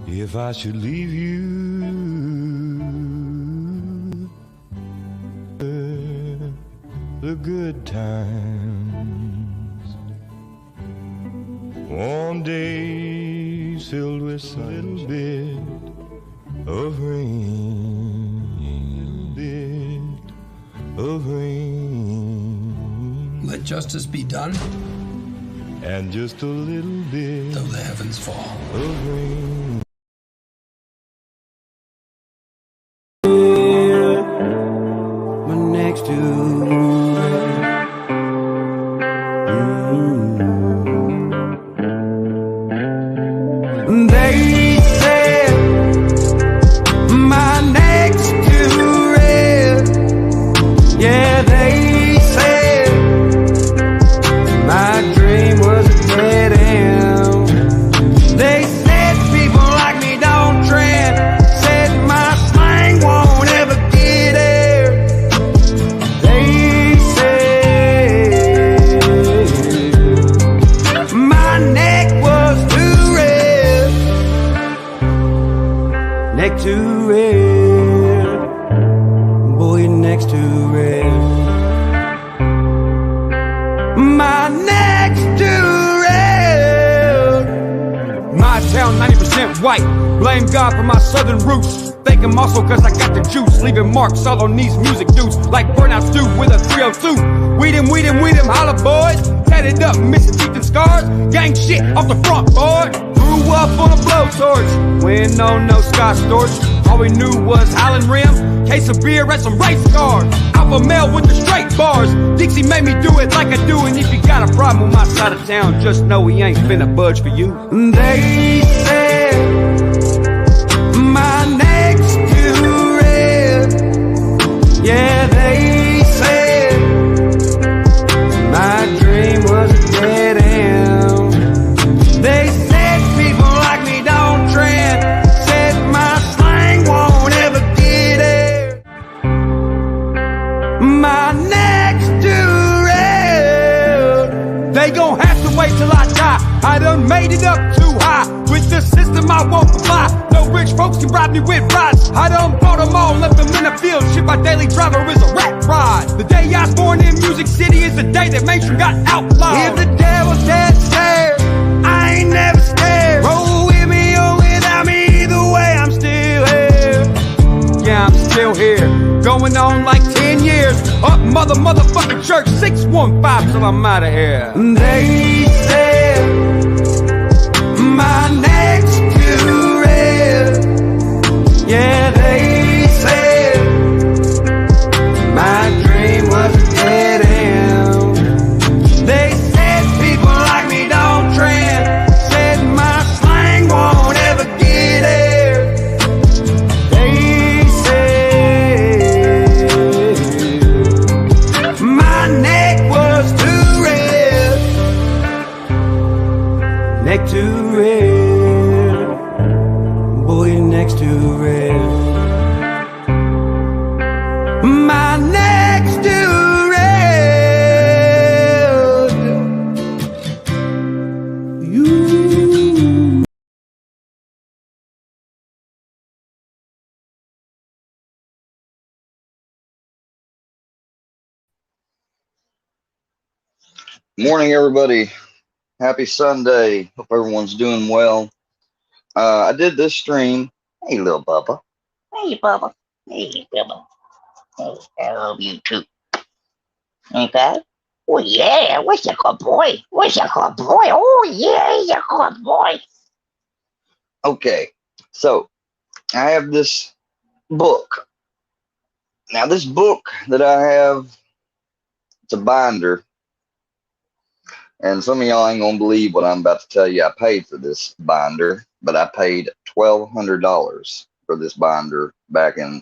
If I should leave you, the good times, warm days filled with a little bit of rain, bit of rain. Let justice be done, and just a little bit though the heavens fall. of rain. Next to they said my next to red. Yeah, they said my dream was a dead end. They said people like me don't trend. Said my slang won't ever get air. They said my neck was too red. Neck too red. Boy, your neck's too red. My neck's too red. My town 90% white. Blame God for my southern roots. Thank him also cause I got the juice. Leaving marks all on these music dudes. Like Burnout Stew with a 302. Weed him, holla boys. Tatted up, missing teeth and scars. Gang shit off the front board. Grew up on a blowtorch. We ain't know no Scotch torch. All we knew was Highland Rim, case of beer and some race cars. Alpha male with the straight bars. Dixie made me do it like I do. And if you got a problem with my side of town, just know we ain't finna budge for you. They said my neck's too red. Yeah, they said my dream was a dead end. They said people like me don't trend. Said my slang won't ever get air. My neck's too red. They gon' have to wait till I die. I done made it up too high. With the system I won't comply. No rich folks can rob me with rides. I done bought them all, left them in the field. Shit, my daily driver is a rat ride. The day I was born in Music City is the day that mainstream got outlawed. If the devil's dead scared, I ain't never scared. Roll with me or without me, either way I'm still here. Yeah, I'm still here. Going on like 10 years. Up motherfucking church 615 till I'm out of here. They said my neck's too red. Yeah, they said my dream was a dead end. They said people like me don't trend. Said my slang won't ever get air. They said my neck was too red. Neck too red. Boy, your neck's too red. My neck's too red. You. Morning, everybody. Happy Sunday. Hope everyone's doing well. I did this stream. Hey, little Bubba. Hey, Bubba. Hey, Bubba. Hey, I love you too. Okay? Oh, yeah. What's your good boy? What's your good boy? Oh, yeah, you're good boy. Okay. So, I have this book. Now, this book that I have, it's a binder. And some of y'all ain't gonna believe what I'm about to tell you. I paid for this binder, but I paid $1,200 for this binder back in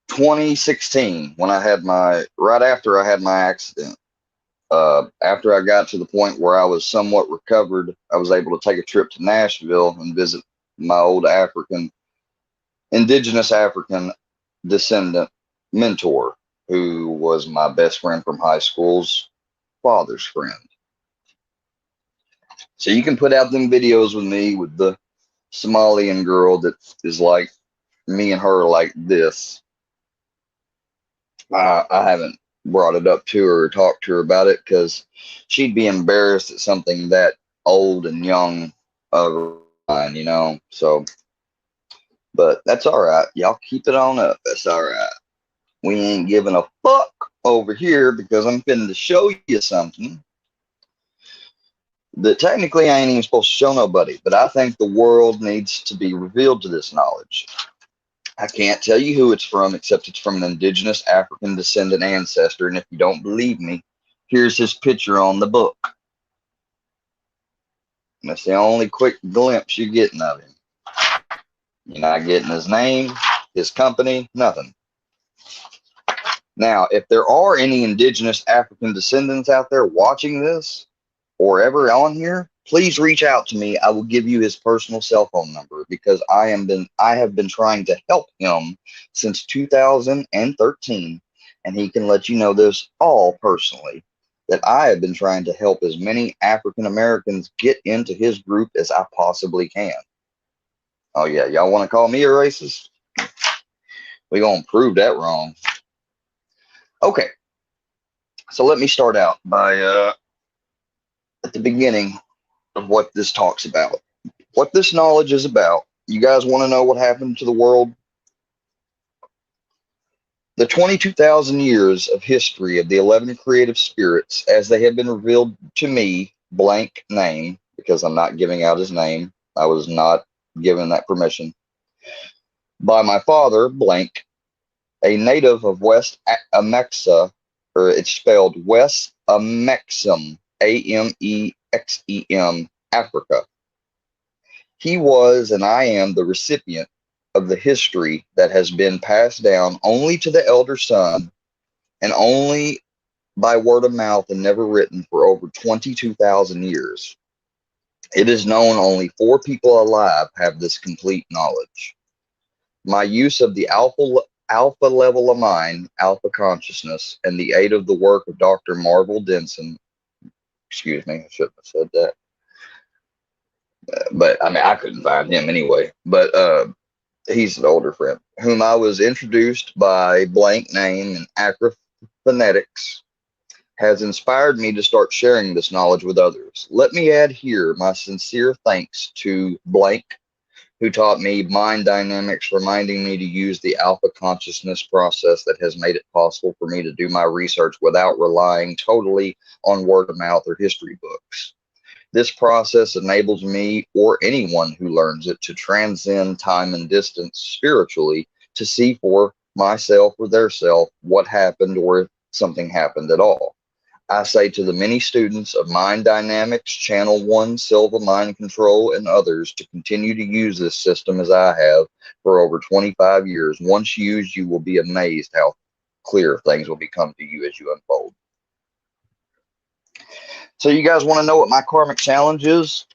2016 when I had right after I had my accident. After I got to the point where I was somewhat recovered, I was able to take a trip to Nashville and visit my old indigenous African descendant mentor, who was my best friend from high school's father's friend. So you can put out them videos with me with the Somalian girl that is like me and her like this. I haven't brought it up to her or talked to her about it because she'd be embarrassed at something that old and young of mine, you know. So, but that's all right. Y'all keep it on up. That's all right. We ain't giving a fuck over here because I'm finna to show you something that technically I ain't even supposed to show nobody, but I think the world needs to be revealed to this knowledge. I can't tell you who it's from, except it's from an indigenous African descendant ancestor. And if you don't believe me, here's his picture on the book. And that's the only quick glimpse you're getting of him. You're not getting his name, his company, nothing. Now, if there are any indigenous African descendants out there watching this or ever on here, please reach out to me. I will give you his personal cell phone number because I have been trying to help him since 2013, and he can let you know this all personally, that I have been trying to help as many African Americans get into his group as I possibly can. Oh yeah, y'all want to call me a racist? We're gonna prove that wrong. Okay, so let me start out by at the beginning of what this talks about. What this knowledge is about. You guys want to know what happened to the world? The 22,000 years of history of the 11 creative spirits as they have been revealed to me, blank name, because I'm not giving out his name. I was not given that permission. By my father, blank, a native of West Amexa, or it's spelled West Amexem, Amexem, Africa. He was and I am the recipient of the history that has been passed down only to the elder son and only by word of mouth and never written for over 22,000 years. It is known only 4 people alive have this complete knowledge. My use of the alpha level of mind, alpha consciousness, and the aid of the work of Dr. Marvel Denson, excuse me, I shouldn't have said that. But I mean, I couldn't find him anyway. But he's an older friend whom I was introduced by blank name and Accra Phonetics, has inspired me to start sharing this knowledge with others. Let me add here my sincere thanks to blank, who taught me mind dynamics, reminding me to use the alpha consciousness process that has made it possible for me to do my research without relying totally on word of mouth or history books. This process enables me or anyone who learns it to transcend time and distance spiritually to see for myself or their self what happened or if something happened at all. I say to the many students of Mind Dynamics, Channel 1, Silva Mind Control, and others to continue to use this system as I have for over 25 years. Once used, you will be amazed how clear things will become to you as you unfold. So you guys want to know what my karmic challenge is?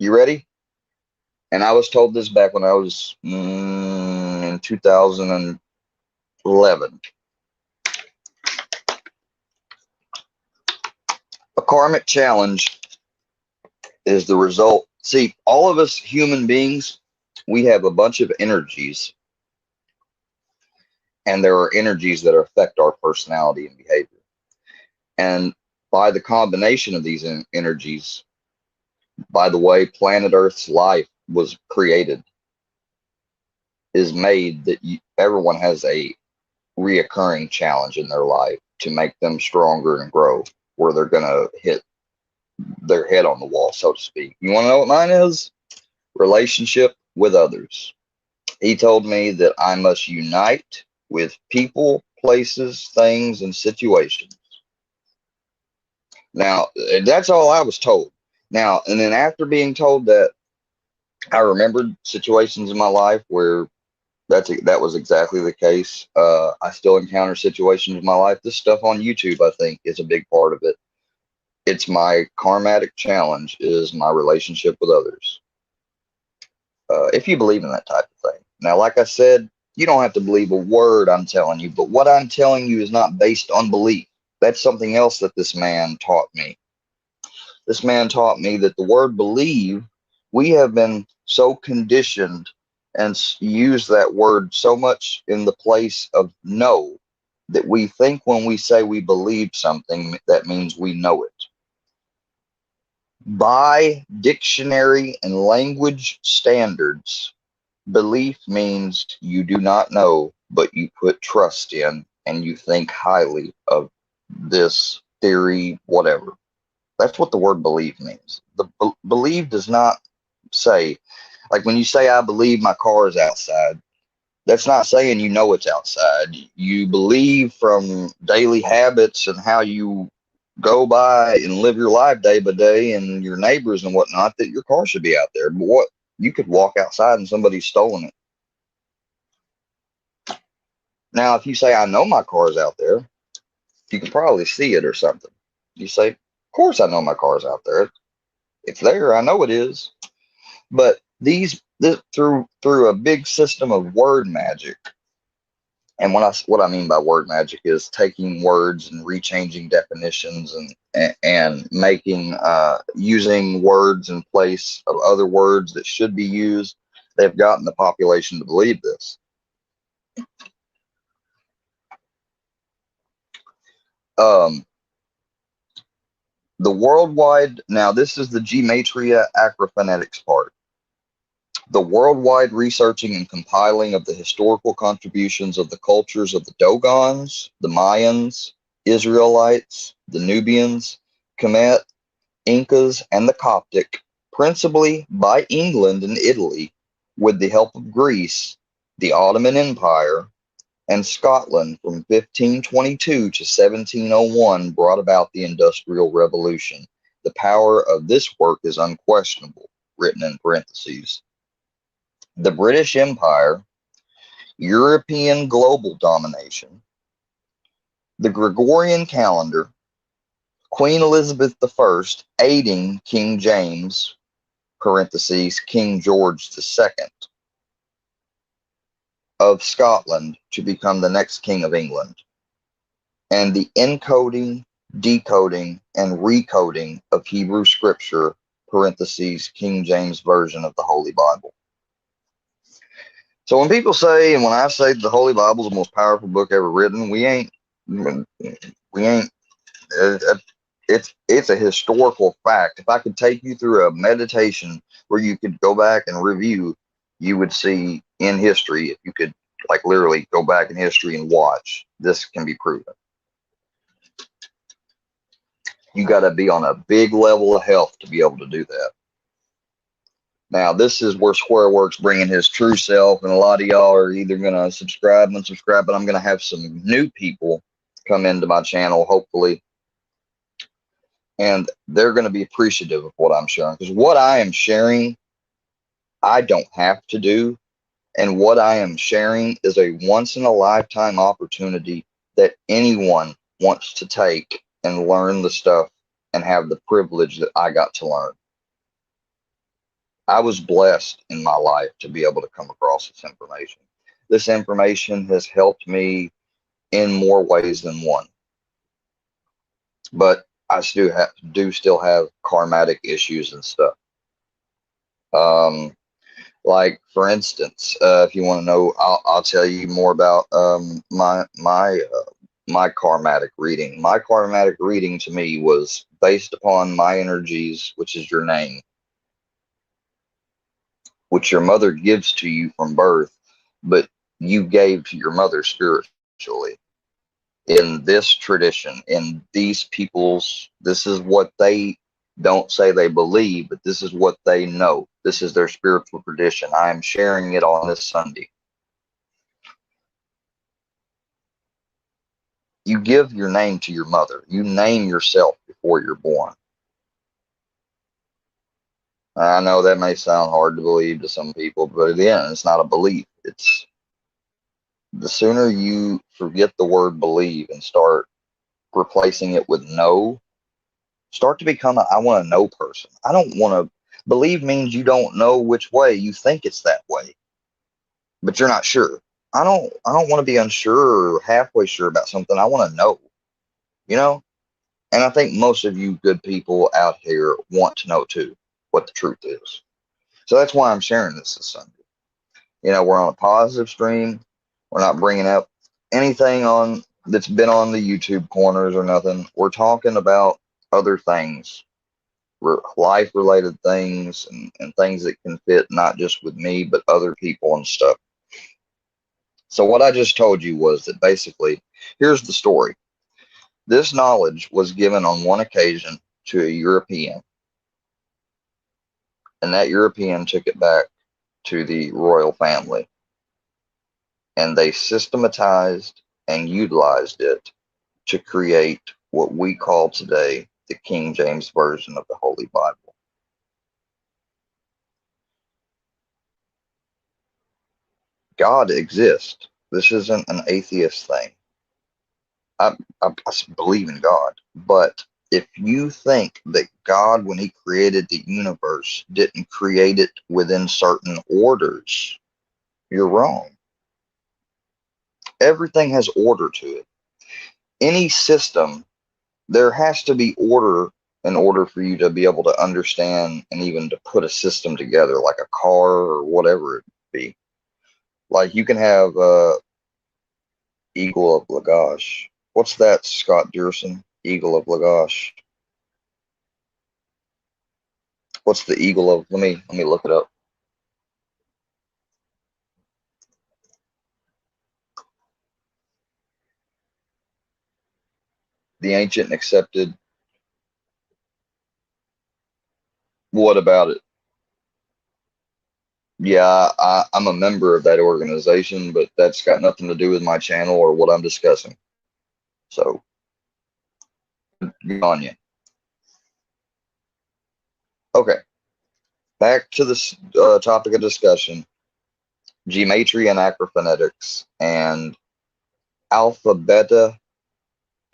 You ready? And I was told this back when I was in 2011. A karmic challenge is the result. See, all of us human beings, we have a bunch of energies. And there are energies that affect our personality and behavior. And by the combination of these energies, by the way planet Earth's life was created, is made that everyone has a reoccurring challenge in their life to make them stronger and grow, where they're going to hit their head on the wall, so to speak. You want to know what mine is? Relationship with others. He told me that I must unite with people, places, things, and situations. Now, that's all I was told. Now, and then after being told that, I remembered situations in my life where that was exactly the case. I still encounter situations in my life. This stuff on YouTube, I think, is a big part of it. It's my karmatic challenge, is my relationship with others. If you believe in that type of thing. Now, like I said, you don't have to believe a word I'm telling you, but what I'm telling you is not based on belief. That's something else that this man taught me. This man taught me that the word believe We have been so conditioned and use that word so much in the place of know that we think when we say we believe something, that means we know it. By dictionary and language standards, belief means you do not know, but you put trust in and you think highly of this theory, whatever. That's what the word believe means. The believe does not say, like when you say, I believe my car is outside, that's not saying you know it's outside. You believe from daily habits and how you go by and live your life day by day and your neighbors and whatnot that your car should be out there. But what, you could walk outside and somebody's stolen it. Now, if you say, I know my car is out there, you can probably see it or something. You say, of course I know my car is out there. It's there. I know it is. But through a big system of word magic, and what I mean by word magic is taking words and rechanging definitions and making using words in place of other words that should be used. They've gotten the population to believe this. The worldwide, now this is the gematria acrophonetics part. The worldwide researching and compiling of the historical contributions of the cultures of the Dogons, the Mayans, Israelites, the Nubians, Kemet, Incas, and the Coptic, principally by England and Italy, with the help of Greece, the Ottoman Empire, and Scotland from 1522 to 1701 brought about the Industrial Revolution. The power of this work is unquestionable, written in parentheses. The British Empire, European global domination, the Gregorian calendar, Queen Elizabeth I aiding King James, parentheses, King George II, of Scotland to become the next King of England, and the encoding, decoding, and recoding of Hebrew Scripture, parentheses, King James Version of the Holy Bible. So when people say, and when I say the Holy Bible is the most powerful book ever written, it's a historical fact. If I could take you through a meditation where you could go back and review, you would see in history, if you could like literally go back in history and watch, this can be proven. You got to be on a big level of health to be able to do that. Now, this is where Squareworks bringing his true self, and a lot of y'all are either going to subscribe and unsubscribe, but I'm going to have some new people come into my channel, hopefully, and they're going to be appreciative of what I'm sharing, because what I am sharing, I don't have to do, and what I am sharing is a once-in-a-lifetime opportunity that anyone wants to take and learn the stuff and have the privilege that I got to learn. I was blessed in my life to be able to come across this information. This information has helped me in more ways than one. But I do still have karmatic issues and stuff. Like for instance, if you want to know, I'll tell you more about my karmatic reading. My karmatic reading to me was based upon my energies, which is your name, which your mother gives to you from birth, but you gave to your mother spiritually. In this tradition, in these people's, this is what they don't say they believe, but this is what they know. This is their spiritual tradition. I am sharing it on this Sunday. You give your name to your mother. You name yourself before you're born. I know that may sound hard to believe to some people, but again, it's not a belief. It's the sooner you forget the word believe and start replacing it with know, start to become a I want to know person. I don't want to believe means you don't know which way. You think it's that way, but you're not sure. I don't want to be unsure or halfway sure about something. I want to know, you know? And I think most of you good people out here want to know too what the truth is. So that's why I'm sharing this Sunday. We're on a positive stream. We're not bringing up anything on that's been on the YouTube corners or nothing. We're talking about other things, life-related things, and things that can fit not just with me, but other people and stuff. So what I just told you was that basically, here's the story. This knowledge was given on one occasion to a European, and that European took it back to the royal family, and they systematized and utilized it to create what we call today the King James Version of the Holy Bible. God exists. This isn't an atheist thing. I believe in God, but if you think that God, when he created the universe, didn't create it within certain orders, you're wrong. Everything has order to it. Any system, there has to be order in order for you to be able to understand and even to put a system together, like a car or whatever it be. Like you can have Eagle of Lagash. What's that, Scott Dearson? Eagle of Lagash. What's the eagle of? Let me look it up. The ancient and accepted. What about it? Yeah, I'm a member of that organization, but that's got nothing to do with my channel or what I'm discussing. So, good on you. Okay, back to this topic of discussion: gematria and acrophonetics and alpha beta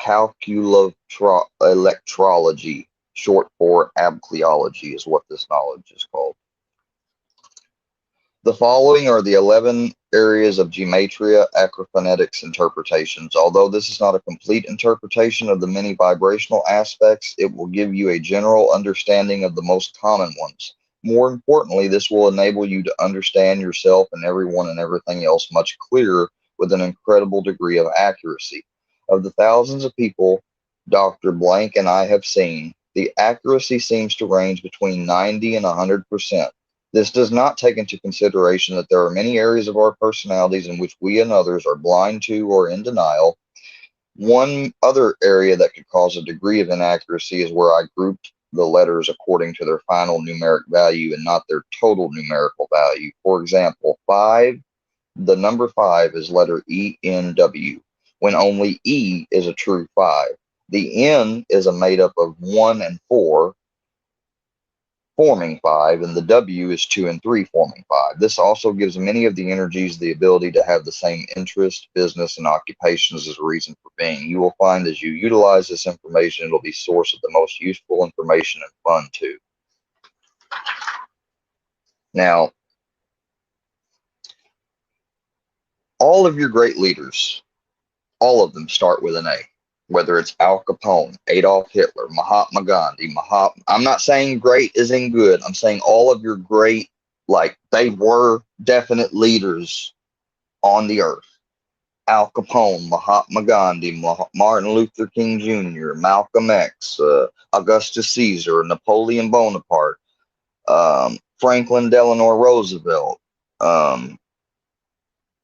calculoelectrology, short for abcleology, is what this knowledge is called. The following are the 11 areas of gematria acrophonetics interpretations. Although this is not a complete interpretation of the many vibrational aspects, it will give you a general understanding of the most common ones. More importantly, this will enable you to understand yourself and everyone and everything else much clearer with an incredible degree of accuracy. Of the thousands of people Dr. Blank and I have seen, the accuracy seems to range between 90 and 100%. This does not take into consideration that there are many areas of our personalities in which we and others are blind to or in denial. One other area that could cause a degree of inaccuracy is where I grouped the letters according to their final numeric value and not their total numerical value. For example, 5, the number 5 is letter ENW, when only E is a true 5. The N is a made up of 1 and 4, forming 5, and the W is 2 and 3, forming 5. This also gives many of the energies the ability to have the same interest, business, and occupations as a reason for being. You will find as you utilize this information, it'll be source of the most useful information and fun too. Now, all of your great leaders, all of them start with an A. Whether it's Al Capone, Adolf Hitler, Mahatma Gandhi, I'm not saying great is in good. I'm saying all of your great, like they were definite leaders on the earth. Al Capone, Mahatma Gandhi, Martin Luther King Jr., Malcolm X, Augustus Caesar, Napoleon Bonaparte, Franklin Delano Roosevelt,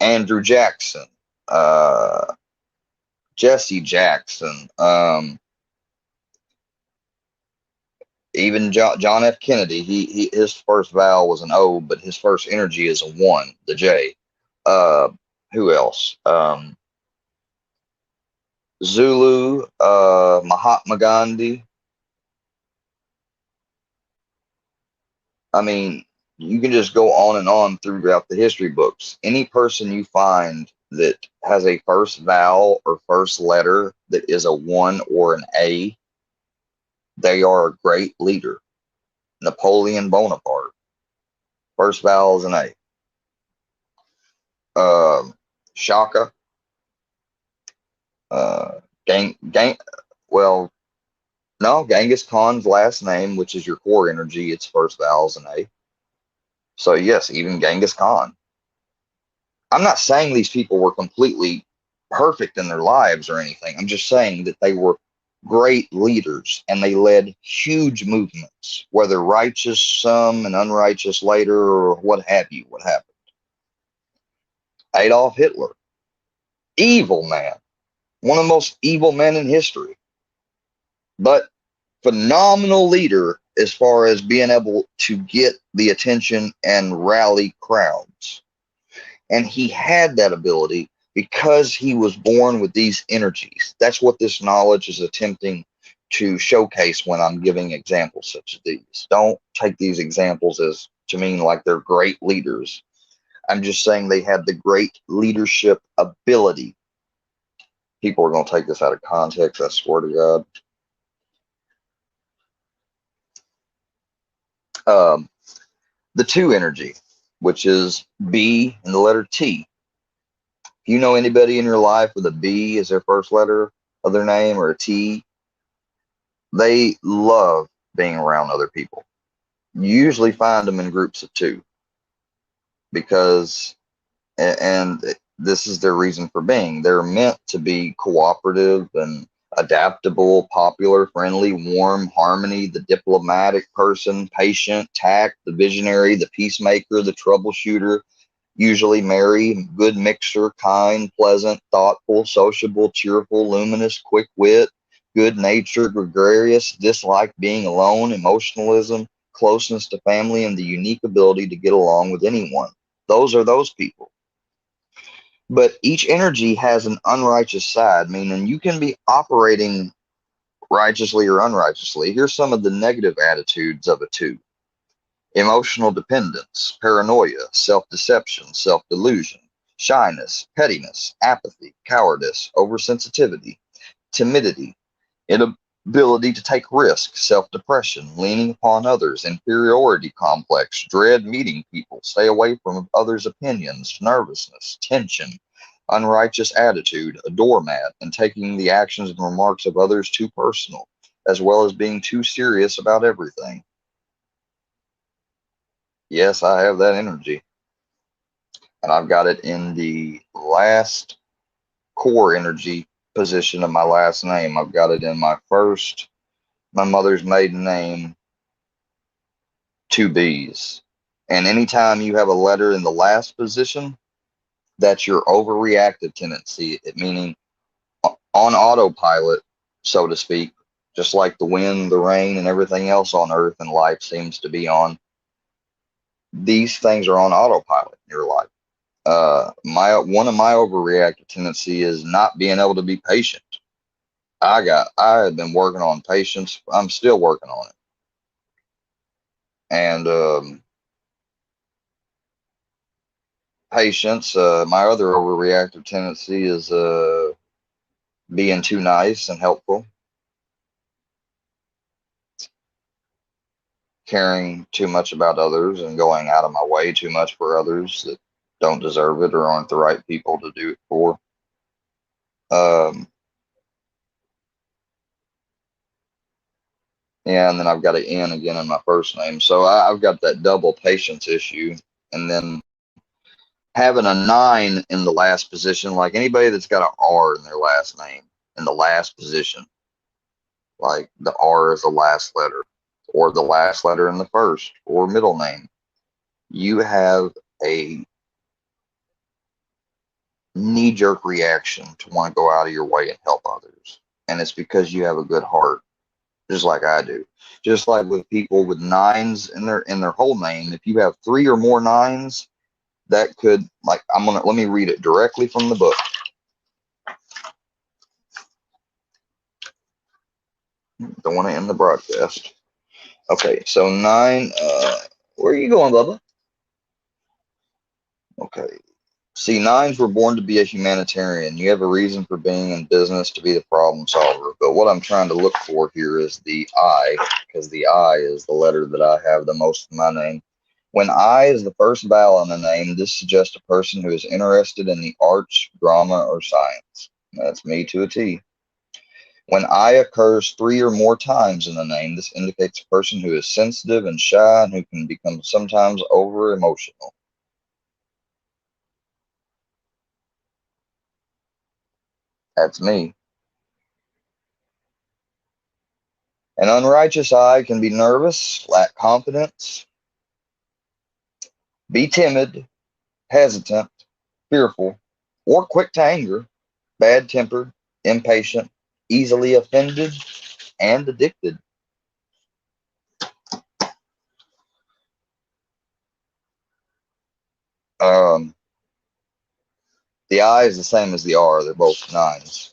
Andrew Jackson, Jesse Jackson, even John F. Kennedy. His first vowel was an O, but his first energy is a 1, the J. Who else? Zulu, Mahatma Gandhi. I mean, you can just go on and on throughout the history books. Any person you find that has a first vowel or first letter that is a 1 or an A, they are a great leader. Napoleon Bonaparte, first vowel is an A. Shaka, Genghis Khan's last name, which is your core energy, its first vowel is an A. So yes, even Genghis Khan. I'm not saying these people were completely perfect in their lives or anything. I'm just saying that they were great leaders and they led huge movements, whether righteous some and unrighteous later or what have you, what happened. Adolf Hitler, evil man, one of the most evil men in history, but phenomenal leader as far as being able to get the attention and rally crowds. And he had that ability because he was born with these energies. That's what this knowledge is attempting to showcase when I'm giving examples such as these. Don't take these examples as to mean like they're great leaders. I'm just saying they had the great leadership ability. People are going to take this out of context, I swear to God. The two energy, which is B and the letter T. If you know anybody in your life with a B as their first letter of their name or a T, they love being around other people. You usually find them in groups of two because, and this is their reason for being. They're meant to be cooperative and adaptable, popular, friendly, warm, harmony, the diplomatic person, patient, tact, the visionary, the peacemaker, the troubleshooter, usually merry, good mixer, kind, pleasant, thoughtful, sociable, cheerful, luminous, quick wit, good nature, gregarious, dislike being alone, emotionalism, closeness to family, and the unique ability to get along with anyone. Those are those people. But each energy has an unrighteous side, meaning you can be operating righteously or unrighteously. Here's some of the negative attitudes of a two. Emotional dependence, paranoia, self-deception, self-delusion, shyness, pettiness, apathy, cowardice, oversensitivity, timidity, inability to take risks, self-depression, leaning upon others, inferiority complex, dread meeting people, stay away from others' opinions, nervousness, tension, unrighteous attitude, a doormat, and taking the actions and remarks of others too personal, as well as being too serious about everything. Yes, I have that energy. And I've got it in the last core energy position of my last name. I've got it in my mother's maiden name, 2 B's. And anytime you have a letter in the last position, that's your overreactive tendency, meaning on autopilot, so to speak, just like the wind, the rain, and everything else on earth and life seems to be on. These things are on autopilot in your life. One of my overreactive tendency is not being able to be patient. I have been working on patience. I'm still working on it. And patience, my other overreactive tendency is being too nice and helpful. Caring too much about others and going out of my way too much for others that don't deserve it or aren't the right people to do it for. Yeah, and then I've got an N again in my first name. So I've got that double patience issue. And then having a 9 in the last position, like anybody that's got an R in their last name in the last position, like the R is the last letter or the last letter in the first or middle name, you have a knee-jerk reaction to want to go out of your way and help others. And it's because you have a good heart, just like I do. Just like with people with 9s in their whole name, if you have 3 or more 9s, that could, like, let me read it directly from the book. Don't want to end the broadcast. Okay, so 9, where are you going, Bubba? Okay. See, 9s were born to be a humanitarian. You have a reason for being in business to be the problem solver. But what I'm trying to look for here is the I, because the I is the letter that I have the most in my name. When I is the first vowel in the name, this suggests a person who is interested in the arts, drama, or science. That's me to a T. When I occurs 3 or more times in the name, this indicates a person who is sensitive and shy and who can become sometimes over emotional. That's me. An unrighteous eye can be nervous, lack confidence, be timid, hesitant, fearful, or quick to anger, bad-tempered, impatient, easily offended, and addicted. Um, the I is the same as the R. They're both 9s.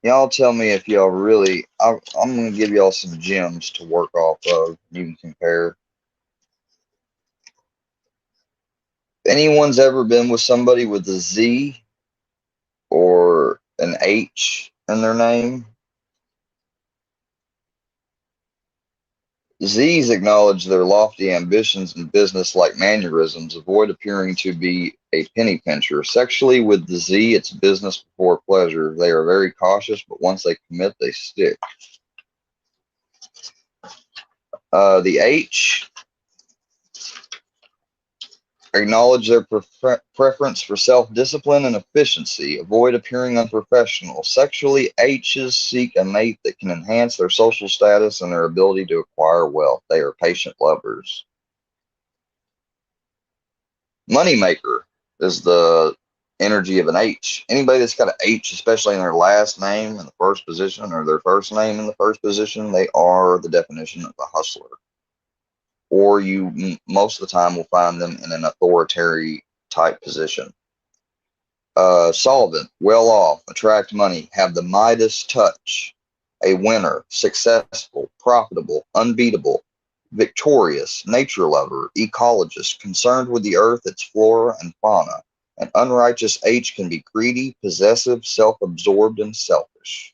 Y'all tell me if y'all really, I'm going to give y'all some gems to work off of. You can compare. If anyone's ever been with somebody with a Z or an H in their name, Z's acknowledge their lofty ambitions and business-like mannerisms, avoid appearing to be a penny pincher. Sexually, with the Z, it's business before pleasure. They are very cautious, but once they commit, they stick. The H acknowledge their preference for self-discipline and efficiency. Avoid appearing unprofessional. Sexually, H's seek a mate that can enhance their social status and their ability to acquire wealth. They are patient lovers. Moneymaker is the energy of an H. Anybody that's got an H, especially in their last name in the first position or their first name in the first position, they are the definition of a hustler. Or you most of the time will find them in an authoritarian type position. Solvent, well off, attract money, have the Midas touch, a winner, successful, profitable, unbeatable, victorious, nature lover, ecologist, concerned with the earth, its flora and fauna. An unrighteous H can be greedy, possessive, self-absorbed, and selfish.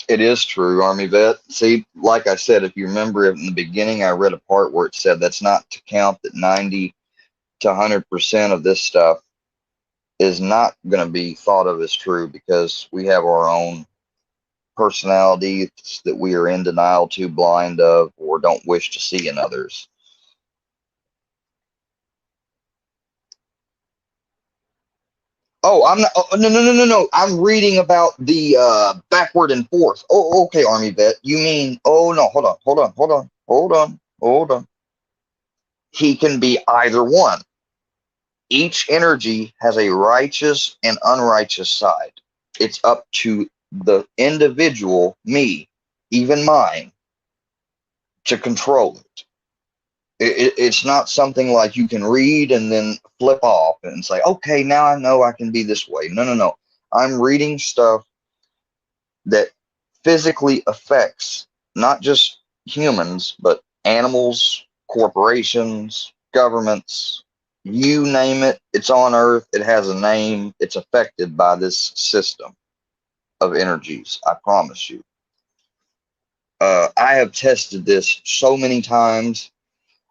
It is true, Army vet. See, like I said, if you remember in the beginning, I read a part where it said that's not to count that 90 to 100% of this stuff is not going to be thought of as true because we have our own personalities that we are in denial to, blind of, or don't wish to see in others. Oh, I'm not. Oh, no. I'm reading about the backward and forth. Oh, okay, Army vet. You mean? Oh no, hold on. He can be either one. Each energy has a righteous and unrighteous side. It's up to the individual, me, even mine, to control it. It's not something like you can read and then flip off and say, okay, now I know I can be this way. No. I'm reading stuff that physically affects not just humans, but animals, corporations, governments, you name it. It's on Earth. It has a name. It's affected by this system of energies. I promise you. I have tested this so many times.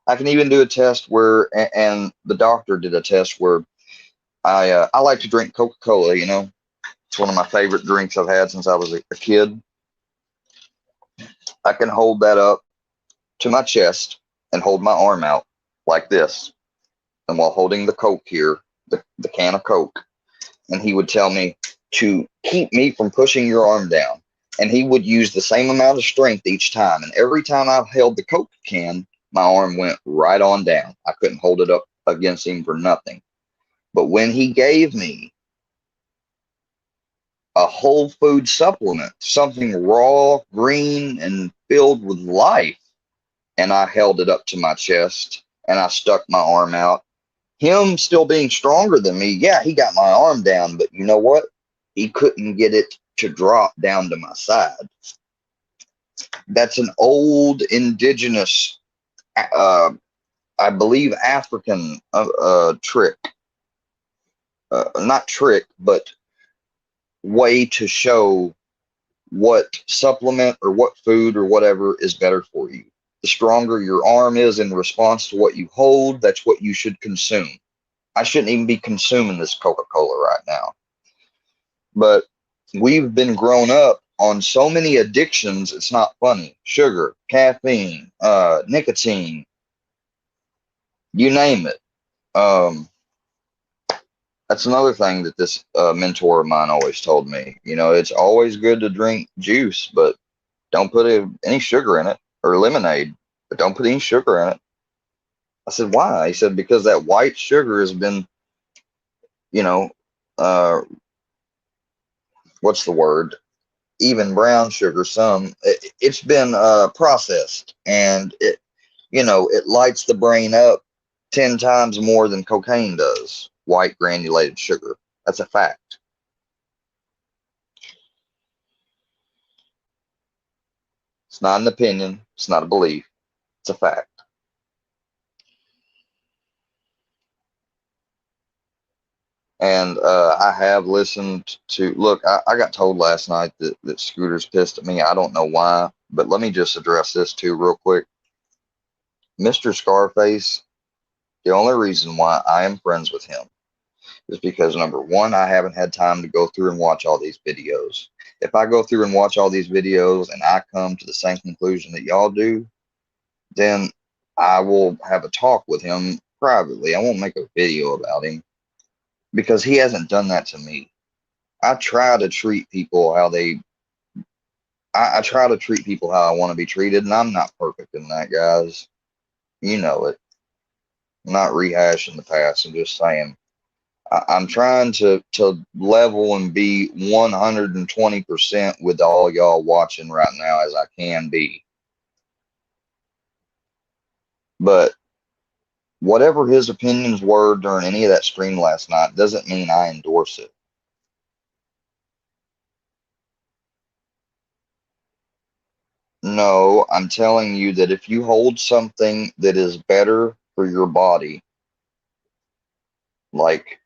I can even do a test where, and the doctor did a test where I like to drink Coca-Cola, you know. It's one of my favorite drinks I've had since I was a kid. I can hold that up to my chest and hold my arm out like this. And while holding the Coke here, the can of Coke, and he would tell me to keep me from pushing your arm down. And he would use the same amount of strength each time. And every time I held the Coke can, my arm went right on down. I couldn't hold it up against him for nothing. But when he gave me a whole food supplement, something raw, green, and filled with life, and I held it up to my chest and I stuck my arm out, him still being stronger than me, yeah, he got my arm down, but you know what? He couldn't get it to drop down to my side. That's an old indigenous, I believe, African trick. Not trick, but way to show what supplement or what food or whatever is better for you. The stronger your arm is in response to what you hold, that's what you should consume. I shouldn't even be consuming this Coca-Cola right now. But we've been grown up on so many addictions, it's not funny. Sugar, caffeine, nicotine, you name it. That's another thing that this mentor of mine always told me. You know, it's always good to drink juice, but don't put any sugar in it, or lemonade, but don't put any sugar in it. I said, why? He said, because that white sugar has been, you know, what's the word? Even brown sugar, it's been processed, and it, you know, it lights the brain up 10 times more than cocaine does. White granulated sugar. That's a fact. It's not an opinion. It's not a belief. It's a fact. And I have listened to, look, I got told last night that Scooter's pissed at me. I don't know why, but let me just address this too real quick. Mr. Scarface, the only reason why I am friends with him is because, number one, I haven't had time to go through and watch all these videos. If I go through and watch all these videos and I come to the same conclusion that y'all do, then I will have a talk with him privately. I won't make a video about him because he hasn't done that to me. I try to treat people how I try to treat people how I want to be treated, and I'm not perfect in that, guys. You know it. I'm not rehashing the past. I'm just saying. I'm trying to level and be 120% with all y'all watching right now as I can be. But whatever his opinions were during any of that stream last night doesn't mean I endorse it. No, I'm telling you that if you hold something that is better for your body, like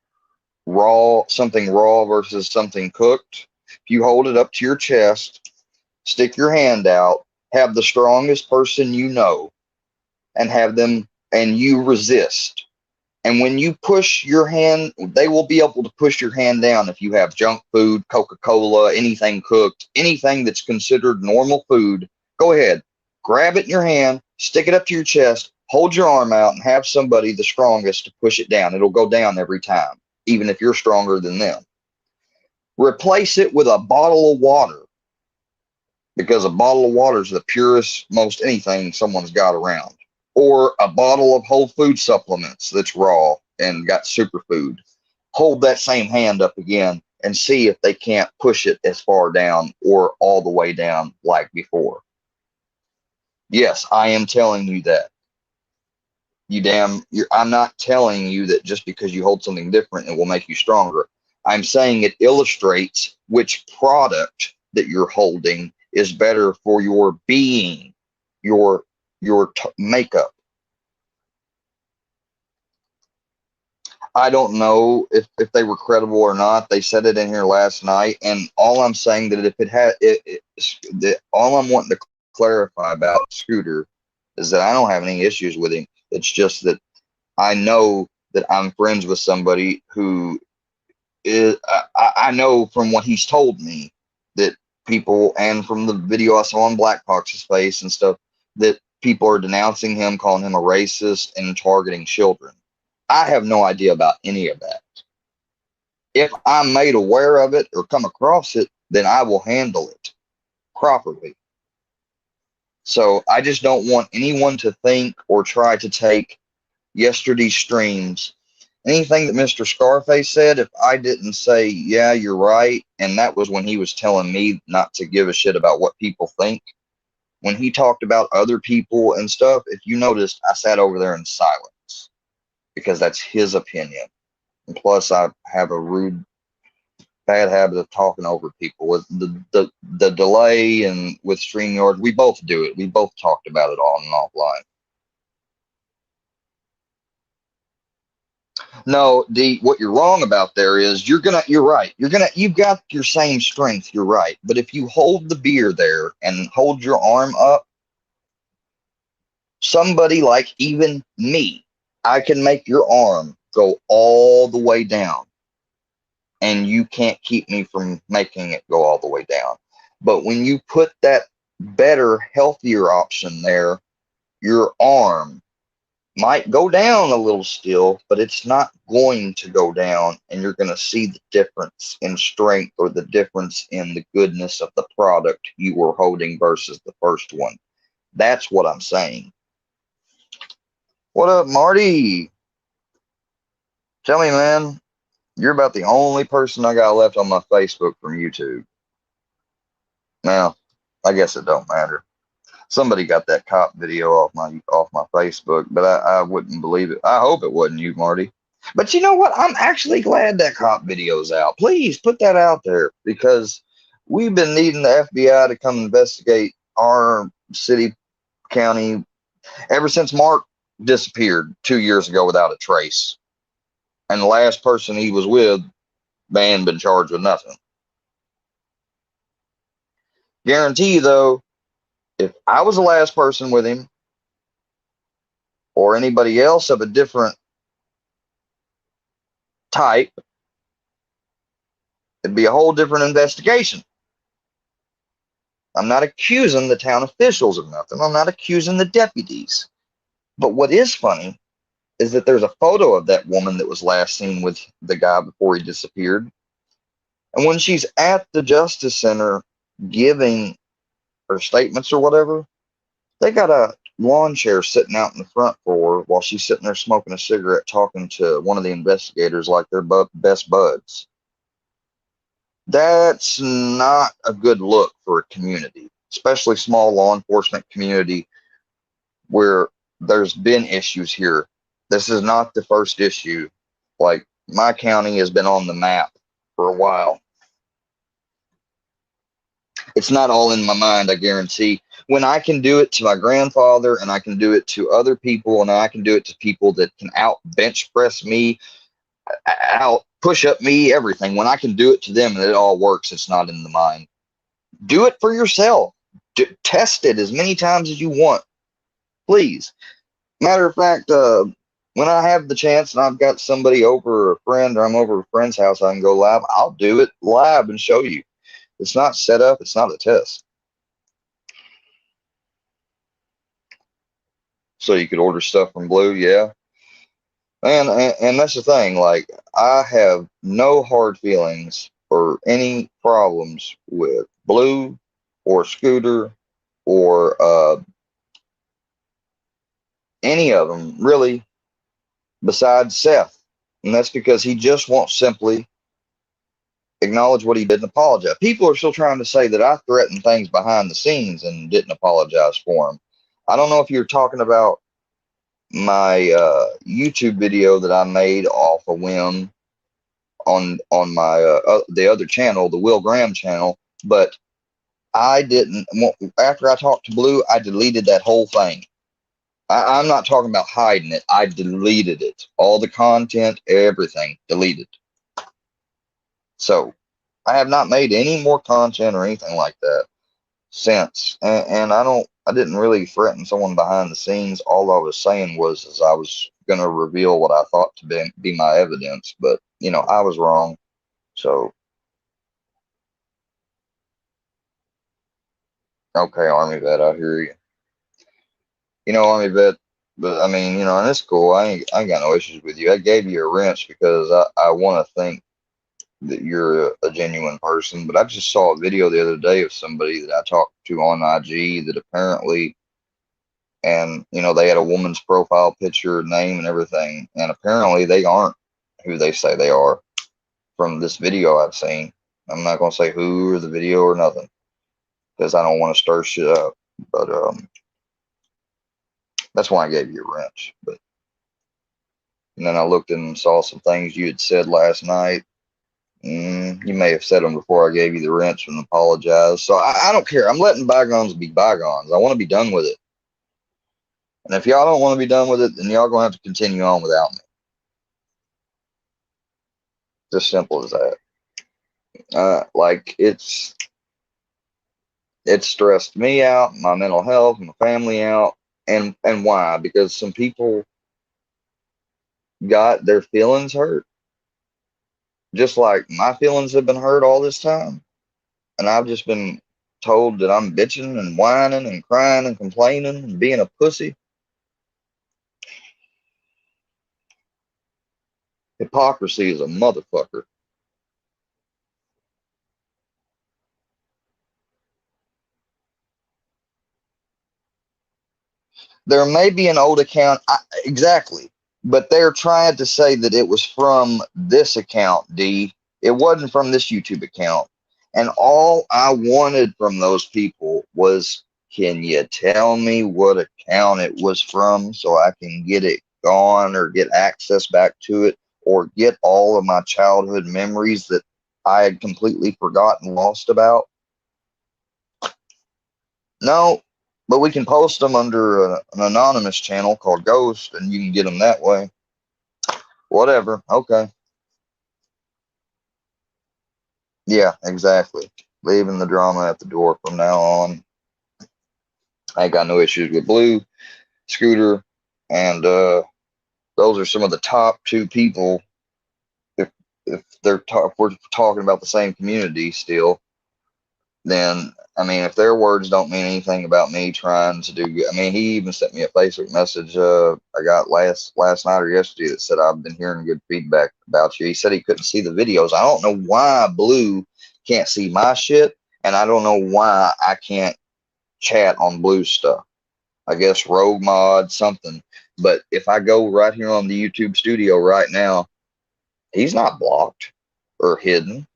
something raw versus something cooked, if you hold it up to your chest, stick your hand out, have the strongest person you know, and have them, and you resist. And when you push your hand, they will be able to push your hand down if you have junk food, Coca-Cola, anything cooked, anything that's considered normal food. Go ahead, grab it in your hand, stick it up to your chest, hold your arm out, and have somebody the strongest to push it down. It'll go down every time, even if you're stronger than them. Replace it with a bottle of water, because a bottle of water is the purest, most anything someone's got around. Or a bottle of whole food supplements that's raw and got superfood. Hold that same hand up again and see if they can't push it as far down or all the way down like before. Yes, I am telling you that. I'm not telling you that just because you hold something different, it will make you stronger. I'm saying it illustrates which product that you're holding is better for your being, your makeup. I don't know if they were credible or not. They said it in here last night, and all I'm saying that if it had all I'm wanting to clarify about Scooter is that I don't have any issues with him. It's just that I know that I'm friends with somebody who is, I know from what he's told me that people, and from the video I saw on Blackbox's face and stuff, that people are denouncing him, calling him a racist, and targeting children. I have no idea about any of that. If I'm made aware of it or come across it, then I will handle it properly. So I just don't want anyone to think or try to take yesterday's streams. Anything that Mr. Scarface said, if I didn't say, yeah, you're right, and that was when he was telling me not to give a shit about what people think. When he talked about other people and stuff, if you noticed, I sat over there in silence because that's his opinion. And plus, I have a bad habit of talking over people with the delay, and with StreamYard. We both do it. We both talked about it on and offline. No, D, what you're wrong about there is you're right. You've got your same strength. You're right. But if you hold the beer there and hold your arm up, somebody like even me, I can make your arm go all the way down, and you can't keep me from making it go all the way down. But when you put that better, healthier option there, your arm might go down a little still, but it's not going to go down, and you're going to see the difference in strength or the difference in the goodness of the product you were holding versus the first one. That's what I'm saying. What up, Marty? Tell me, man, you're about the only person I got left on my Facebook from YouTube. Now, I guess it don't matter. Somebody got that cop video off my Facebook, but I wouldn't believe it. I hope it wasn't you, Marty. But you know what? I'm actually glad that cop video's out. Please put that out there, because we've been needing the FBI to come investigate our city, county, ever since Mark disappeared 2 years ago without a trace. And the last person he was with, they hadn't been charged with nothing. Guarantee you, though, if I was the last person with him, or anybody else of a different type, it'd be a whole different investigation. I'm not accusing the town officials of nothing. I'm not accusing the deputies. But what is funny is that there's a photo of that woman that was last seen with the guy before he disappeared. And when she's at the Justice Center giving her statements or whatever, they got a lawn chair sitting out in the front for her while she's sitting there smoking a cigarette, talking to one of the investigators like they're best buds. That's not a good look for a community, especially small law enforcement community where there's been issues here. This is not the first issue. Like, my county has been on the map for a while. It's not all in my mind, I guarantee. When I can do it to my grandfather, and I can do it to other people, and I can do it to people that can out bench press me, out push up me, everything. When I can do it to them and it all works, it's not in the mind. Do it for yourself. Test it as many times as you want, please. Matter of fact, when I have the chance and I've got somebody over, a friend, or I'm over a friend's house, I can go live, I'll do it live and show you. It's not set up. It's not a test. So you could order stuff from Blue, yeah. And that's the thing. Like, I have no hard feelings or any problems with Blue or Scooter or any of them, really, besides Seth. And that's because he just won't simply acknowledge what he did and apologize. People are still trying to say that I threatened things behind the scenes and didn't apologize for them. I don't know if you're talking about my YouTube video that I made off a whim on my the other channel, the Will Graham channel, but I didn't. After I talked to Blue, I deleted that whole thing. I'm not talking about hiding it. I deleted it. All the content, everything, deleted. So I have not made any more content or anything like that since. And I didn't really threaten someone behind the scenes. All I was saying was I was going to reveal what I thought to be my evidence. But, you know, I was wrong. So, okay, Army Vet, I hear you. You know, Army Vet, but I mean, you know, and it's cool. I ain't got no issues with you. I gave you a wrench because I want to think that you're a genuine person. But I just saw a video the other day of somebody that I talked to on IG that apparently, and you know, they had a woman's profile picture, name, and everything, and apparently they aren't who they say they are from this video I've seen. I'm not gonna say who or the video or nothing because I don't want to stir shit up. But that's why I gave you a wrench. But and then I looked and saw some things you had said last night. You may have said them before I gave you the wrench and apologized. So I don't care. I'm letting bygones be bygones. I want to be done with it. And if y'all don't want to be done with it, then y'all going to have to continue on without me. Just simple as that. Like it's stressed me out, my mental health, my family out, and why? Because some people got their feelings hurt, just like my feelings have been hurt all this time, and I've just been told that I'm bitching and whining and crying and complaining and being a pussy. Hypocrisy is a motherfucker. There may be an old account, exactly, but they're trying to say that it was from this account, D. It wasn't from this YouTube account. And all I wanted from those people was, can you tell me what account it was from so I can get it gone or get access back to it or get all of my childhood memories that I had completely forgotten, lost about? No, but we can post them under an anonymous channel called Ghost, and you can get them that way. Whatever. Okay. Yeah, exactly. Leaving the drama at the door from now on. I ain't got no issues with Blue, Scooter, and those are some of the top two people. If if we're talking about the same community still, then I mean, if their words don't mean anything about me trying to do good, I mean, he even sent me a Facebook message I got last night or yesterday that said, I've been hearing good feedback about you. He said he couldn't see the videos. I don't know why Blue can't see my shit, and I don't know why I can't chat on Blue stuff. I guess rogue mod, something. But if I go right here on the YouTube studio right now, he's not blocked or hidden.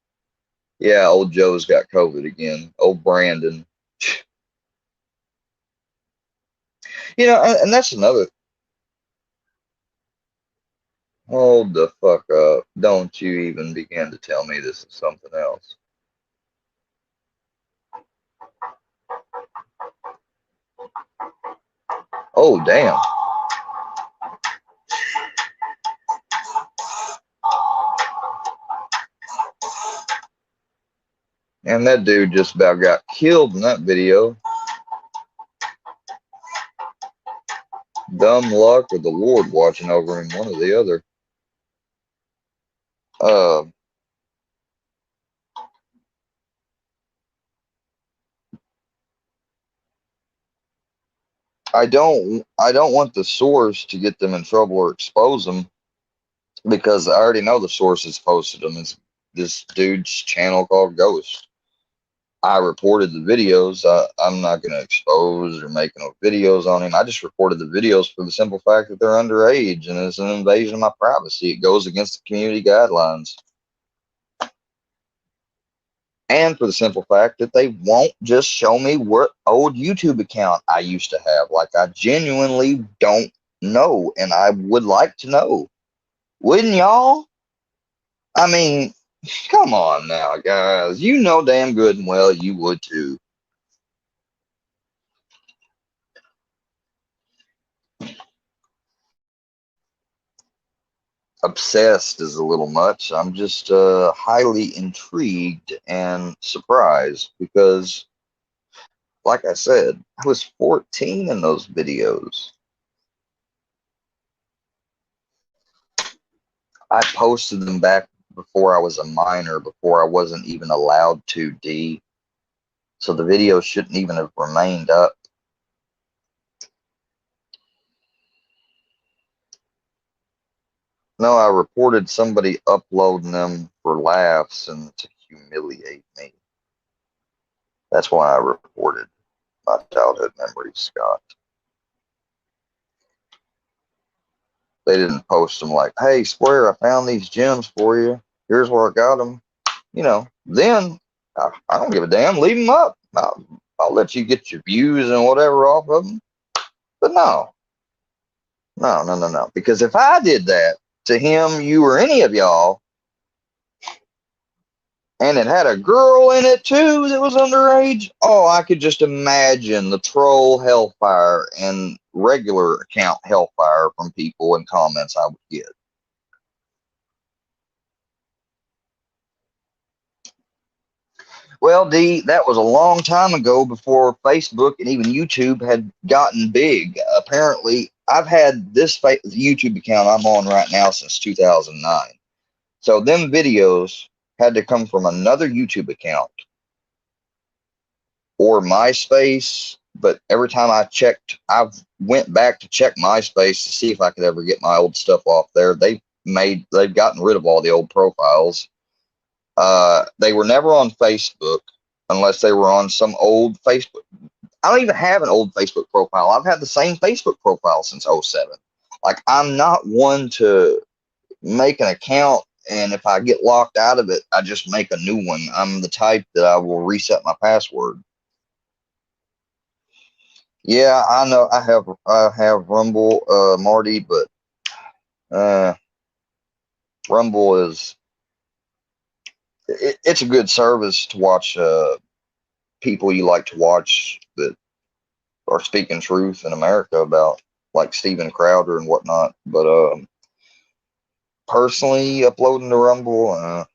Yeah, old Joe's got COVID again. Old Brandon. You know, and that's another. Hold the fuck up. Don't you even begin to tell me this is something else. Oh, damn. And that dude just about got killed in that video. Dumb luck or the Lord watching over him, one or the other. I don't want the source to get them in trouble or expose them, because I already know the source has posted them. It's this dude's channel called Ghost. I reported the videos. I'm not going to expose or make no videos on him. I just reported the videos for the simple fact that they're underage and it's an invasion of my privacy. It goes against the community guidelines. And for the simple fact that they won't just show me what old YouTube account I used to have. Like, I genuinely don't know, and I would like to know. Wouldn't y'all? I mean, come on now, guys. You know damn good and well you would too. Obsessed is a little much. I'm just highly intrigued and surprised because, like I said, I was 14 in those videos. I posted them back before I was a minor, before I wasn't even allowed to, D. So the video shouldn't even have remained up. No, I reported somebody uploading them for laughs and to humiliate me. That's why I reported my childhood memories, Scott. They didn't post them like, hey, Square, I found these gems for you. Here's where I got them. You know, then I don't give a damn. Leave them up. I'll let you get your views and whatever off of them. But no. Because if I did that to him, you, or any of y'all, and it had a girl in it too that was underage, oh, I could just imagine the troll hellfire and regular account hellfire from people and comments I would get. Well, D, that was a long time ago before Facebook and even YouTube had gotten big. Apparently, I've had this YouTube account I'm on right now since 2009. So them videos had to come from another YouTube account or MySpace. But every time I've went back to check MySpace to see if I could ever get my old stuff off there. They've gotten rid of all the old profiles. They were never on Facebook unless they were on some old Facebook. I don't even have an old Facebook profile. I've had the same Facebook profile since '07. Like, I'm not one to make an account, and if I get locked out of it, I just make a new one. I'm the type that I will reset my password. Yeah, I know I have Rumble, Marty, but Rumble is it's a good service to watch people you like to watch that are speaking truth in America about, like Steven Crowder and whatnot. But personally, uploading to Rumble,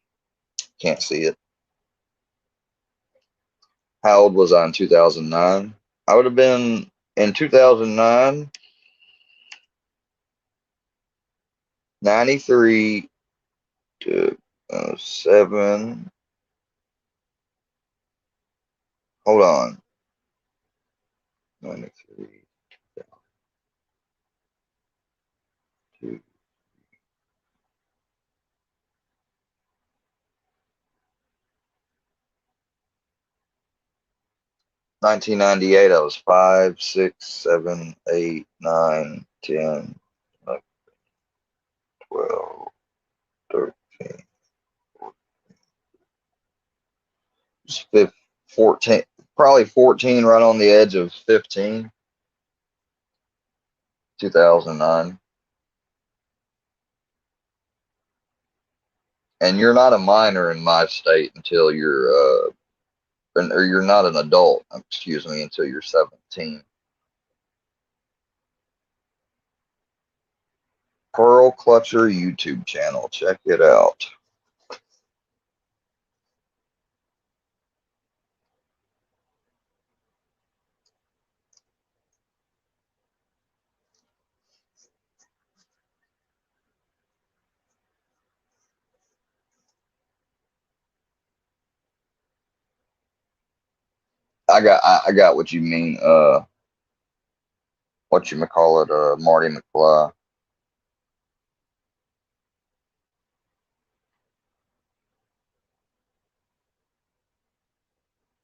can't see it. How old was I in 2009? I would have been in 2009, 93 to 7. Hold on. 93 to 1998, I was 5, 6, 7, 8, 9, 10, 12, 13, 14, probably 14, right on the edge of 15, 2009. And you're not a minor in my state until you're or you're not an adult, excuse me, until you're 17. Pearl Clutcher YouTube channel. Check it out. I got what you mean. What you call it? Marty McFly.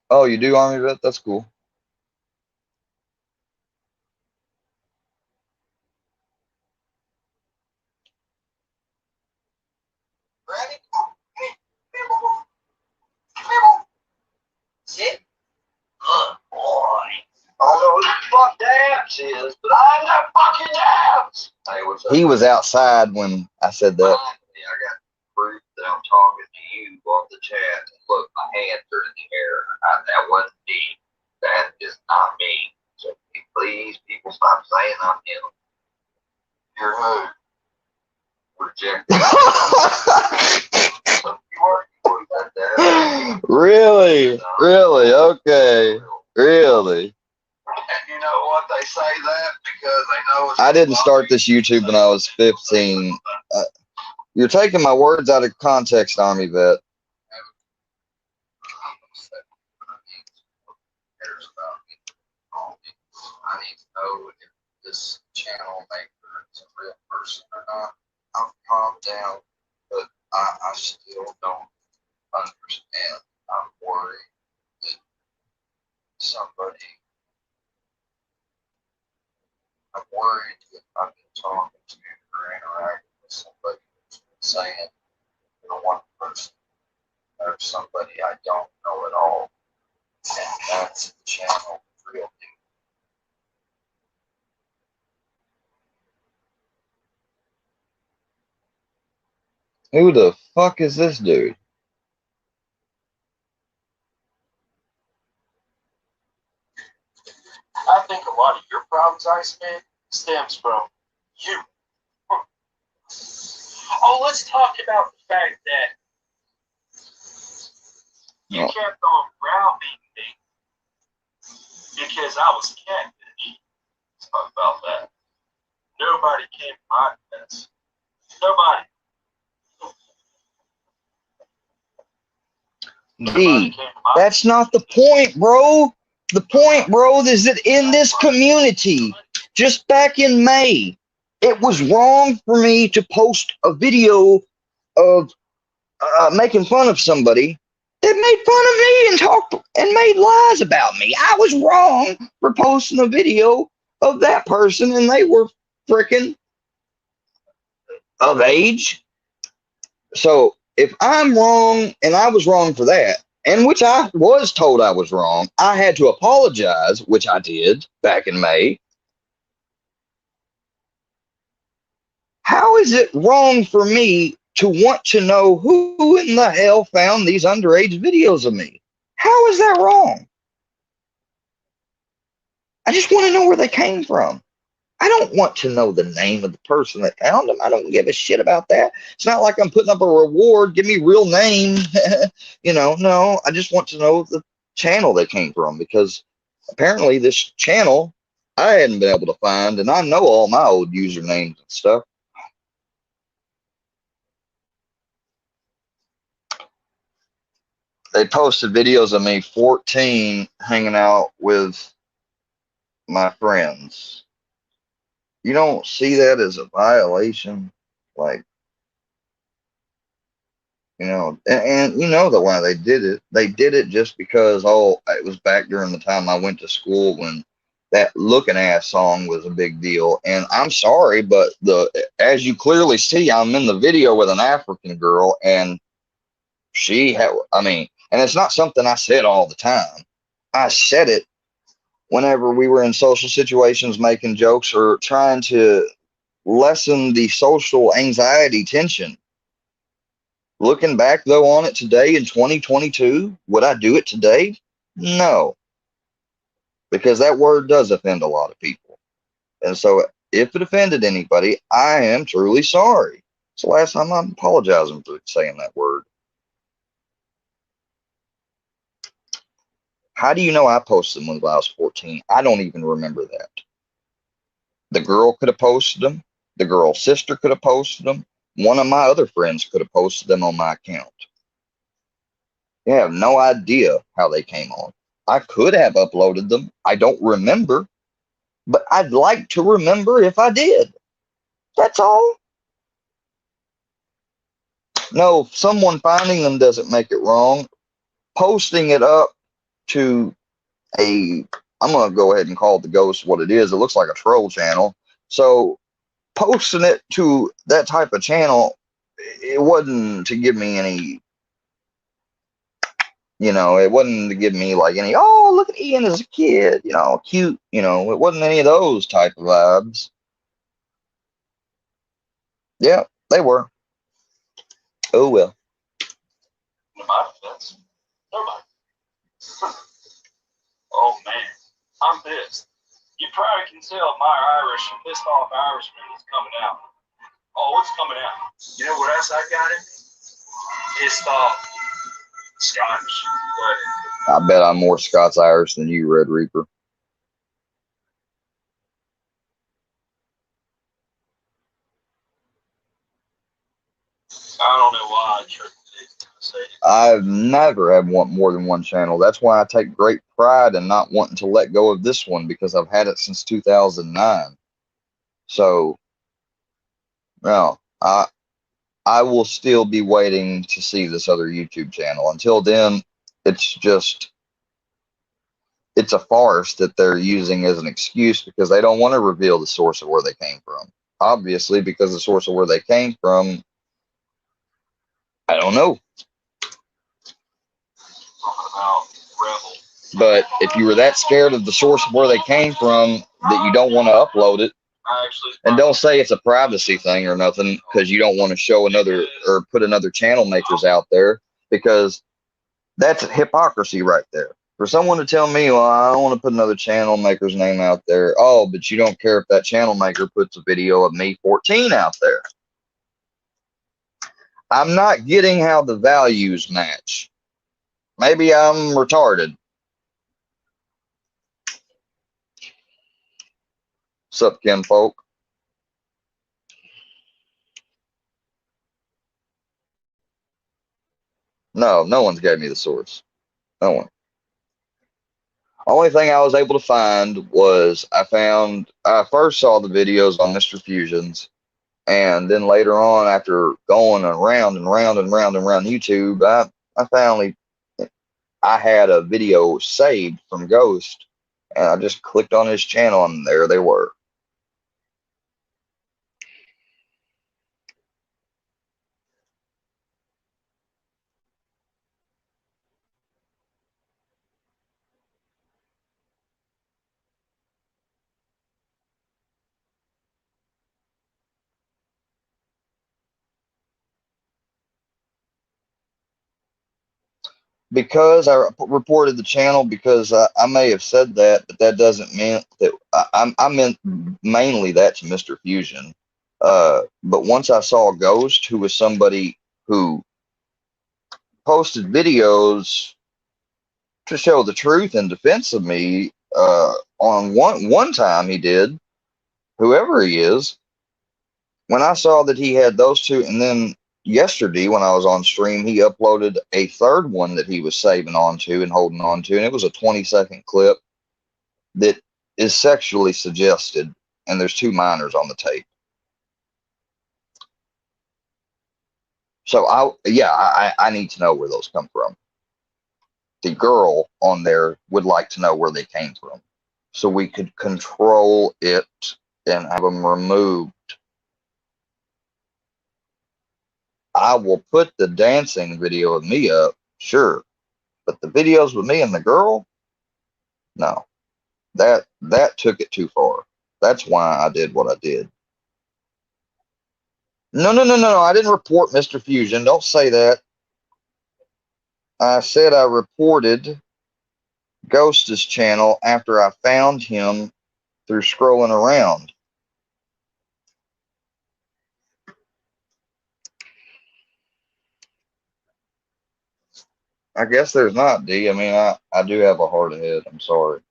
Oh, you do Army vet? That's cool. Sit. Good boy. I don't know who the fuck Dabs is, but I'm not fucking Dabs. Hey, what's up? He was outside when I said that. Yeah, I got proof that I'm talking to you on the chat. Look, my hands are in the air. That wasn't me. That is not me. So please, people, stop saying I'm him. You're who? Rejected. Really? Really? Okay. Really? And you know what? They say that because they know. I didn't start this YouTube when I was 15. You're taking my words out of context, Army vet. I need to know if this channel maker is a real person or not. I've calmed down, but I still don't understand. I'm worried that I'm worried that I've been talking to or interacting with somebody who's been saying, one person or somebody I don't know at all. And that's the channel real deal. Who the fuck is this dude? I think a lot of your problems, Iceman, stems from you. Oh, let's talk about the fact that You kept on browbeating me because I was catfish. Let's talk about that. Nobody came to my defense. Nobody. D, that's not the point, bro. The point, bro, is that in this community, just back in May, it was wrong for me to post a video of making fun of somebody that made fun of me and talked and made lies about me. I was wrong for posting a video of that person, and they were freaking of age. So if I'm wrong, and I was wrong for that, and which I was told I was wrong, I had to apologize, which I did back in May. How is it wrong for me to want to know who in the hell found these underage videos of me? How is that wrong? I just want to know where they came from. I don't want to know the name of the person that found them. I don't give a shit about that. It's not like I'm putting up a reward. Give me real name. No, I just want to know the channel they came from, because apparently this channel I hadn't been able to find, and I know all my old usernames and stuff. They posted videos of me 14 hanging out with my friends. You don't see that as a violation, like, and you know the why they did it. They did it just because, it was back during the time I went to school when that Looking Ass song was a big deal. And I'm sorry, but as you clearly see, I'm in the video with an African girl, and and it's not something I said all the time. I said it whenever we were in social situations, making jokes or trying to lessen the social anxiety tension. Looking back, though, on it today in 2022, would I do it today? No. Because that word does offend a lot of people. And so if it offended anybody, I am truly sorry. It's the last time I'm apologizing for saying that word. How do you know I posted them when I was 14? I don't even remember that. The girl could have posted them. The girl's sister could have posted them. One of my other friends could have posted them on my account. You have no idea how they came on. I could have uploaded them. I don't remember, but I'd like to remember if I did. That's all. No, someone finding them doesn't make it wrong. Posting it up to I'm going to go ahead and call it the ghost what it is. It looks like a troll channel. So posting it to that type of channel, it wasn't to give me any, it wasn't to give me like any, oh, look at Ian as a kid, cute, it wasn't any of those type of vibes. Yeah, they were. Oh, well. In my defense, nobody. Oh, man, I'm pissed. You probably can tell my Irish and pissed off Irishman is coming out. Oh, it's coming out. You know what else I got it? Pissed off Scottish. I bet I'm more Scots-Irish than you, Red Reaper. I don't know why I tricked to say it. I've never had more than one channel. That's why I take great pride in not wanting to let go of this one, because I've had it since 2009. So, no, I will still be waiting to see this other YouTube channel. Until then, it's a farce that they're using as an excuse because they don't want to reveal the source of where they came from. Obviously, because the source of where they came from, I don't know. But if you were that scared of the source of where they came from that you don't want to upload it, and don't say it's a privacy thing or nothing because you don't want to show another or put another channel makers out there, because that's hypocrisy right there. For someone to tell me, well, I don't want to put another channel maker's name out there. Oh, but you don't care if that channel maker puts a video of me 14 out there. I'm not getting how the values match. Maybe I'm retarded. Sup, kinfolk? No, no one's gave me the source. No one. Only thing I was able to find was I first saw the videos on Mr. Fusion's, and then later on, after going around and round and round and round YouTube, I had a video saved from Ghost, and I just clicked on his channel, and there they were. Because I reported the channel, because I may have said that, but that doesn't mean that I meant mainly that to Mr. Fusion. But once I saw Ghost, who was somebody who posted videos to show the truth in defense of me, on one time he did, whoever he is, when I saw that he had those two, and then yesterday when I was on stream, he uploaded a third one that he was saving onto and holding on to, and it was a 20-second clip that is sexually suggested, and there's 2 minors on the tape. So I need to know where those come from. The girl on there would like to know where they came from, so we could control it and have them removed. I will put the dancing video of me up, sure, but the videos with me and the girl, no, that took it too far. That's why I did what I did. No, I didn't report Mr. Fusion. Don't say that. I said I reported Ghost's channel after I found him through scrolling around. I guess there's not, D. I mean, I do have a hard head. I'm sorry.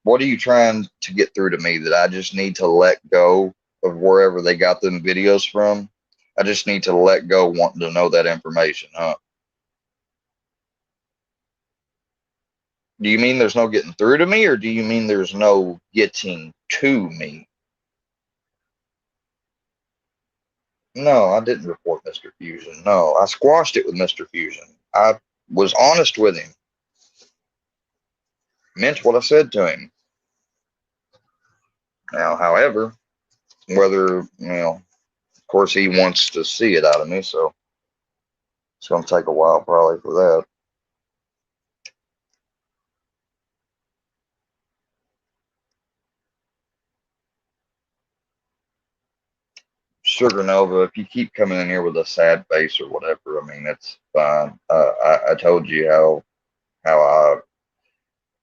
What are you trying to get through to me? That I just need to let go of wherever they got them videos from? I just need to let go wanting to know that information, huh? Do you mean there's no getting through to me, or do you mean there's no getting to me? No, I didn't report Mr. Fusion. No, I squashed it with Mr. Fusion. I was honest with him. Meant what I said to him. Now, however, whether, of course, he wants to see it out of me, so it's going to take a while probably for that. Sugar Nova, if you keep coming in here with a sad face or whatever, I mean, that's fine. I told you how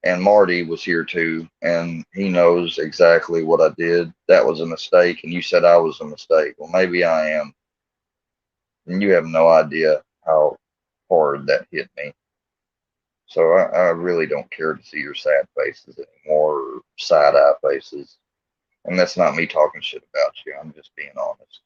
and Marty was here too, and he knows exactly what I did. That was a mistake, and you said I was a mistake. Well, maybe I am. And you have no idea how hard that hit me. So I really don't care to see your sad faces anymore, or side-eye faces. And that's not me talking shit about you. I'm just being honest.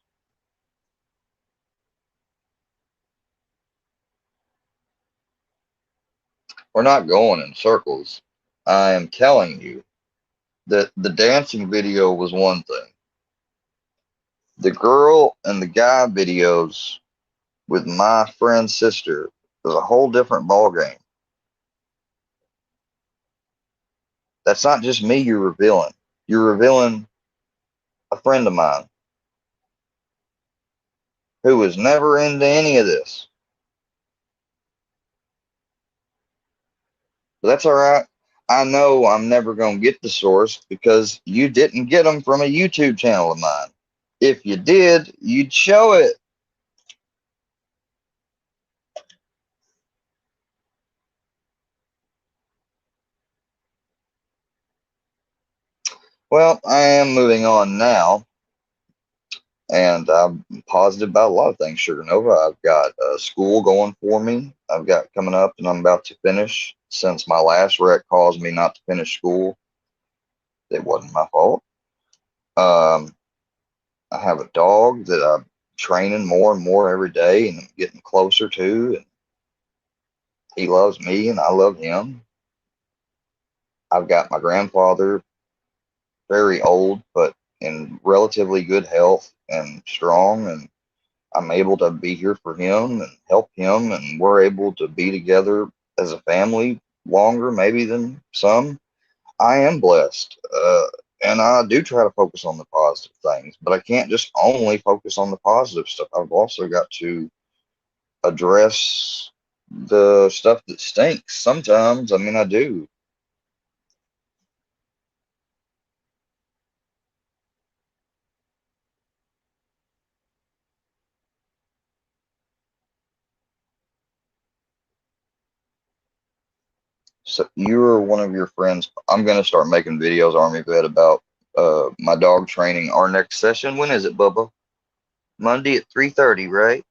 We're not going in circles. I am telling you that the dancing video was one thing. The girl and the guy videos with my friend's sister was a whole different ballgame. That's not just me you're revealing. You're revealing a friend of mine who was never into any of this. But that's all right. I know I'm never going to get the source because you didn't get them from a YouTube channel of mine. If you did, you'd show it. Well, I am moving on now. And I'm positive about a lot of things, Sugar Nova. I've got school going for me. I've got coming up, and I'm about to finish. Since my last wreck caused me not to finish school, it wasn't my fault. I have a dog that I'm training more and more every day, and I'm getting closer to. And he loves me, and I love him. I've got my grandfather, very old, but in relatively good health and strong, and I'm able to be here for him and help him, and we're able to be together as a family longer maybe than some. I am blessed, and I do try to focus on the positive things, but I can't just only focus on the positive stuff. I've also got to address the stuff that stinks sometimes. I mean, I do. So you or one of your friends, I'm going to start making videos, Army Vet, about my dog training. Our next session, when is it, Bubba? Monday at 3:30, right?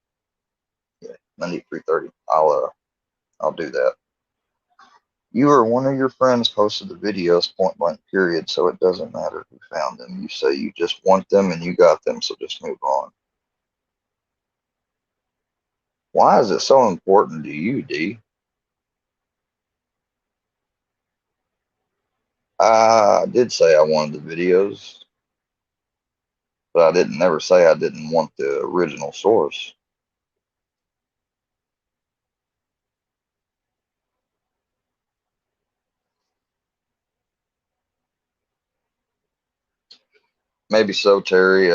Yeah, Monday at 3:30. I'll do that. You or one of your friends posted the videos, point blank period, so it doesn't matter who found them. You say you just want them and you got them, so just move on. Why is it so important to you, D? I did say I wanted the videos, but I didn't never say I didn't want the original source. Maybe so, Terry.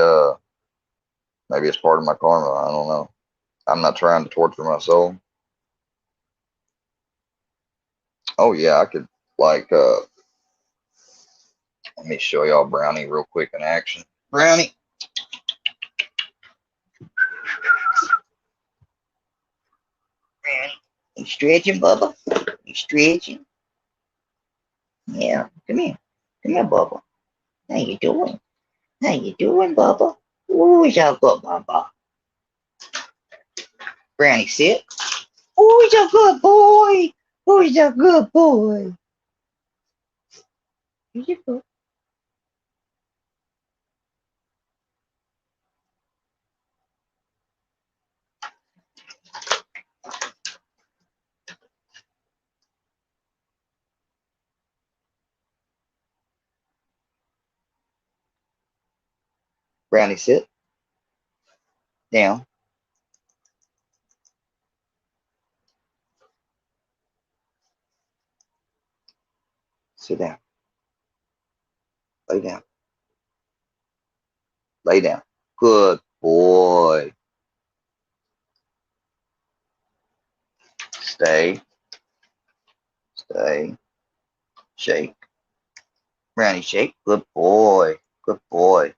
Maybe it's part of my karma. I don't know. I'm not trying to torture my soul. Oh yeah, I could like let me show y'all Brownie real quick in action. Brownie. Brownie. You stretching, Bubba? You stretching? Yeah. Come here. Come here, Bubba. How you doing? How you doing, Bubba? Who's a good Bubba? Brownie, sit. Who's a good boy? Who's a good boy? Who's a good? Brownie, sit. Down. Sit down. Lay down. Lay down. Good boy. Stay. Stay. Shake. Brownie, shake. Good boy. Good boy.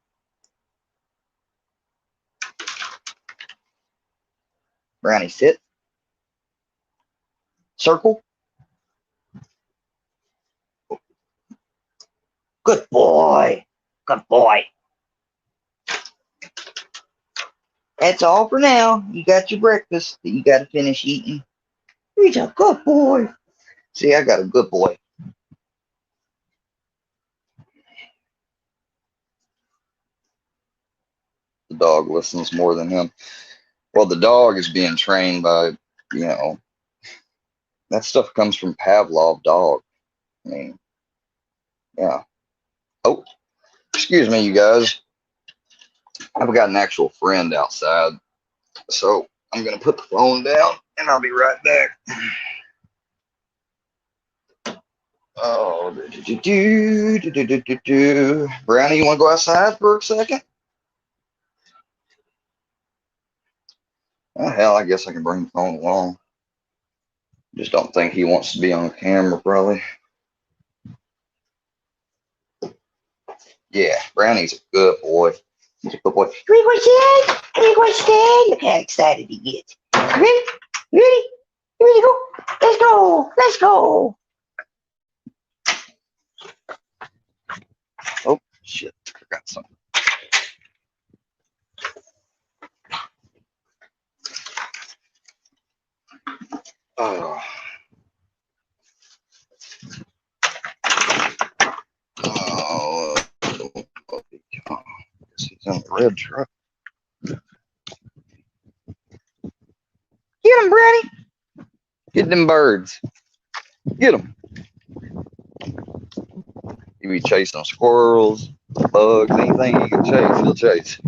Brownie, sit. Circle. Good boy. Good boy. That's all for now. You got your breakfast that you got to finish eating. He's a good boy. See, I got a good boy. The dog listens more than him. Well, the dog is being trained by, you know, that stuff comes from Pavlov dog. I mean, yeah. Oh, excuse me, you guys. I've got an actual friend outside. So I'm going to put the phone down and I'll be right back. Oh, Brownie, you want to go outside for a second? Oh, hell, I guess I can bring the phone along. Just don't think he wants to be on camera, probably. Yeah, Brownie's a good boy. He's a good boy. Can we go stand? Can we go stand? Look how excited he gets. Ready? Ready? Here we go. Let's go. Let's go. Oh, shit. I forgot something. Oh. Oh, guess he's in the red truck. Get him, Brownie. Get them birds. Get them. You be chasing squirrels, bugs, anything you can chase, he'll chase.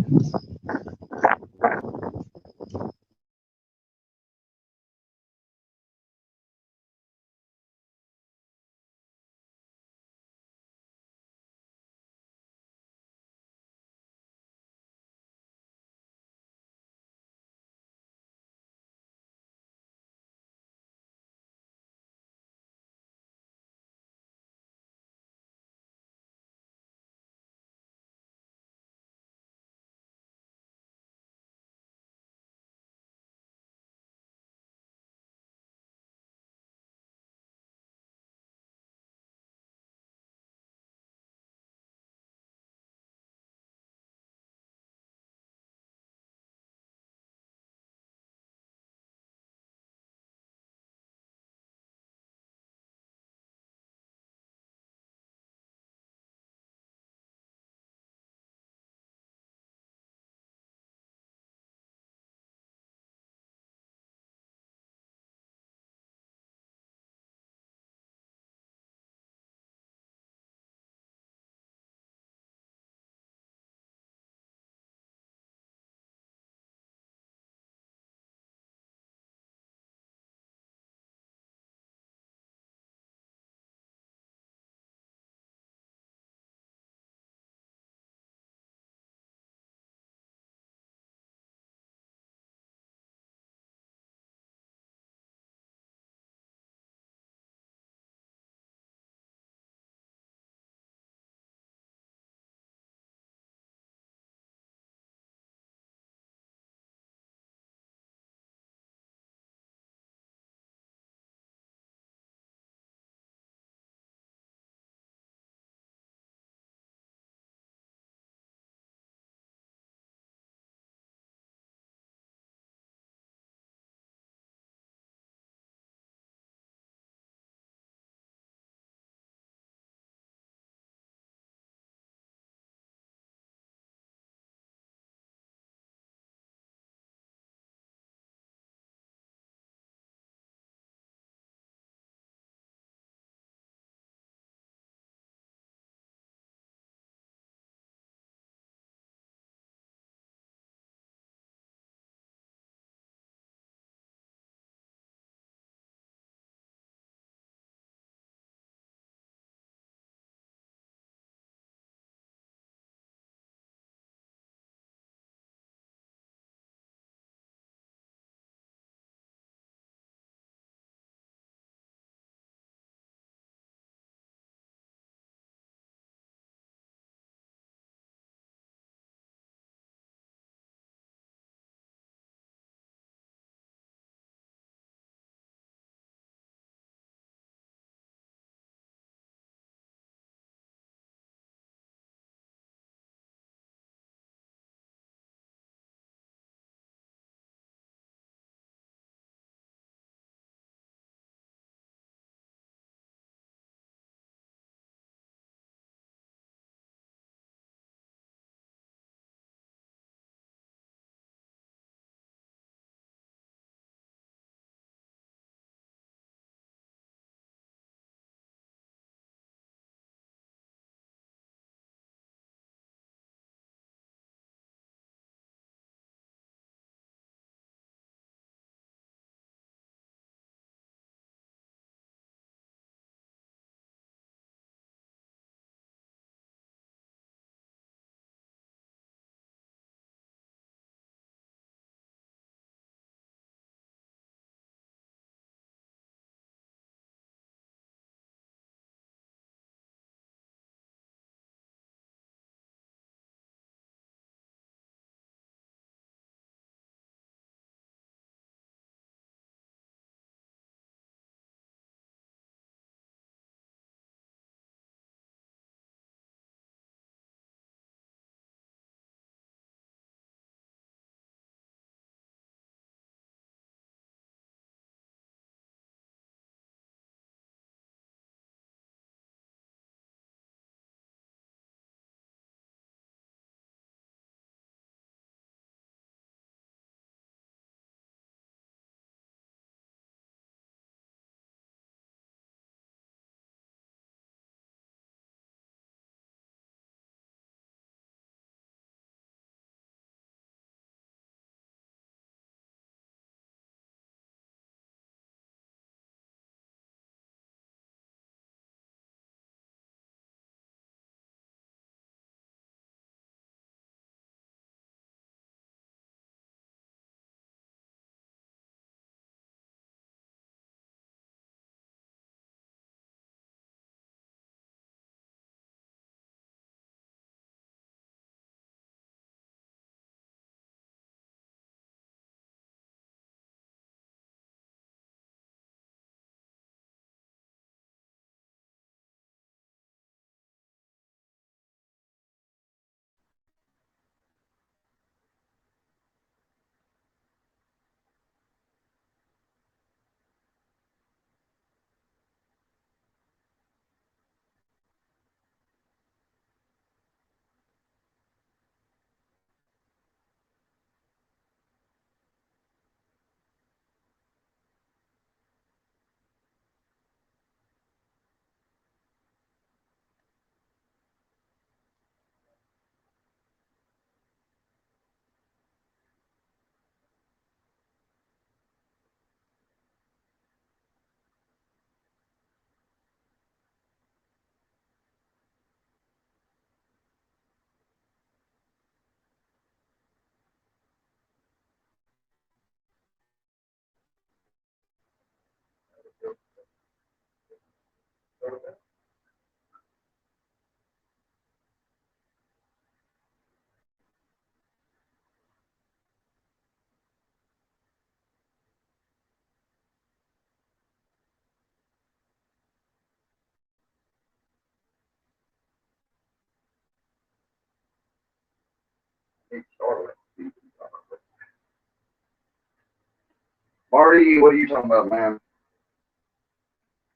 Marty, what are you talking about, man?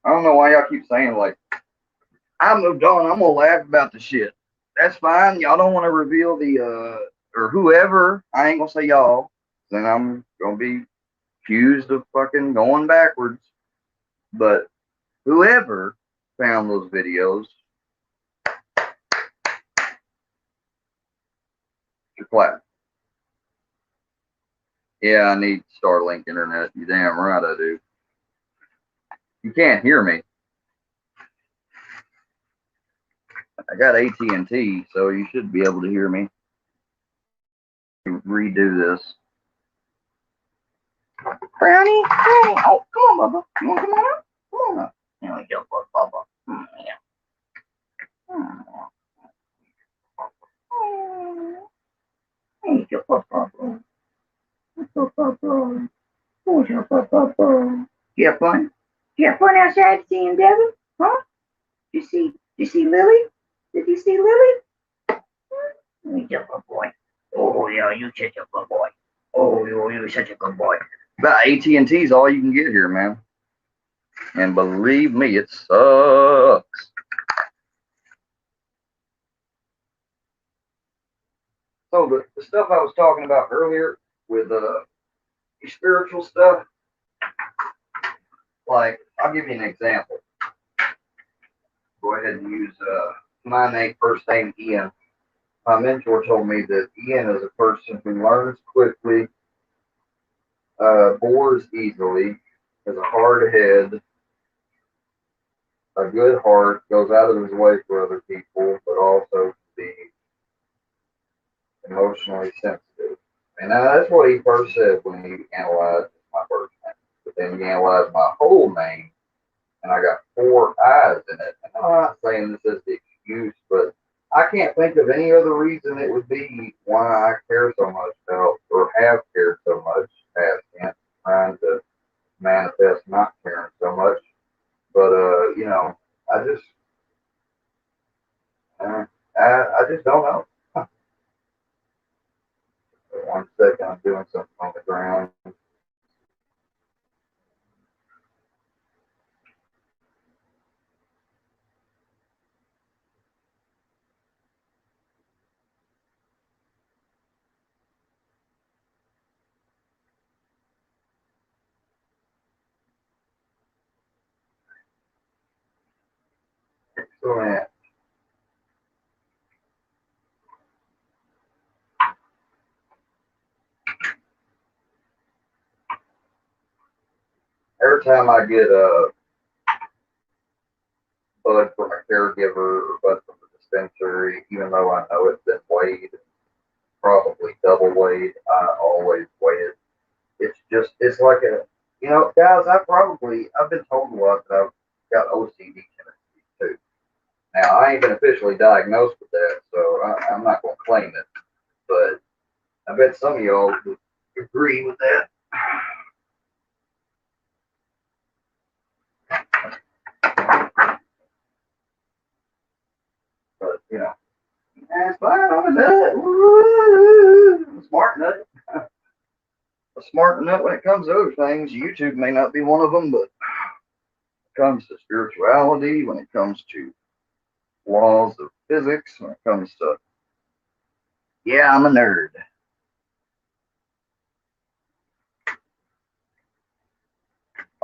I don't know why y'all keep saying, like, I moved on. I'm going to laugh about the shit. That's fine. Y'all don't want to reveal the, or whoever. I ain't going to say y'all. Then I'm going to be accused of fucking going backwards. But whoever found those videos, your clap. Yeah, I need Starlink internet. You damn right I do. You can't hear me. I got AT&T, so you should be able to hear me. Redo this. Brownie, Brownie. Oh, come on, Bubba. You want to come on up? Come on up. There we go, Bubba. Yeah. There you go, Bubba. You have fun? You have fun outside seeing Devin? Huh? Did you see Lily? Did you see Lily? You're a good boy. Oh yeah, you such a good boy. Oh, you're such a good boy. About AT&T is all you can get here, man. And believe me, it sucks. So the stuff I was talking about earlier with spiritual stuff, like, I'll give you an example. Go ahead and use my name, first name Ian. My mentor told me that Ian is a person who learns quickly, bores easily, has a hard head, a good heart, goes out of his way for other people, but also be emotionally sensitive. And that's what he first said when he analyzed my first name. But then he analyzed my whole name, and I got 4 I's in it. And I'm not saying this is the excuse, but I can't think of any other reason it would be why I care so much about, or have cared so much, past tense, trying to manifest not caring so much. But you know, I just don't know. One second, I'm doing something on the ground. So, man, every time I get a blood from a caregiver or blood from the dispensary, even though I know it's been weighed, probably double weighed, I always weigh it. It's like guys, I've been told a lot that I've got OCD tendencies too. Now, I ain't been officially diagnosed with that, so I'm not going to claim it, but I bet some of y'all would agree with that. But, that's fine, I'm a nut. Woo! Smart nut. A smart nut when it comes to other things. YouTube may not be one of them, but when it comes to spirituality, when it comes to laws of physics, when it comes to, yeah, I'm a nerd.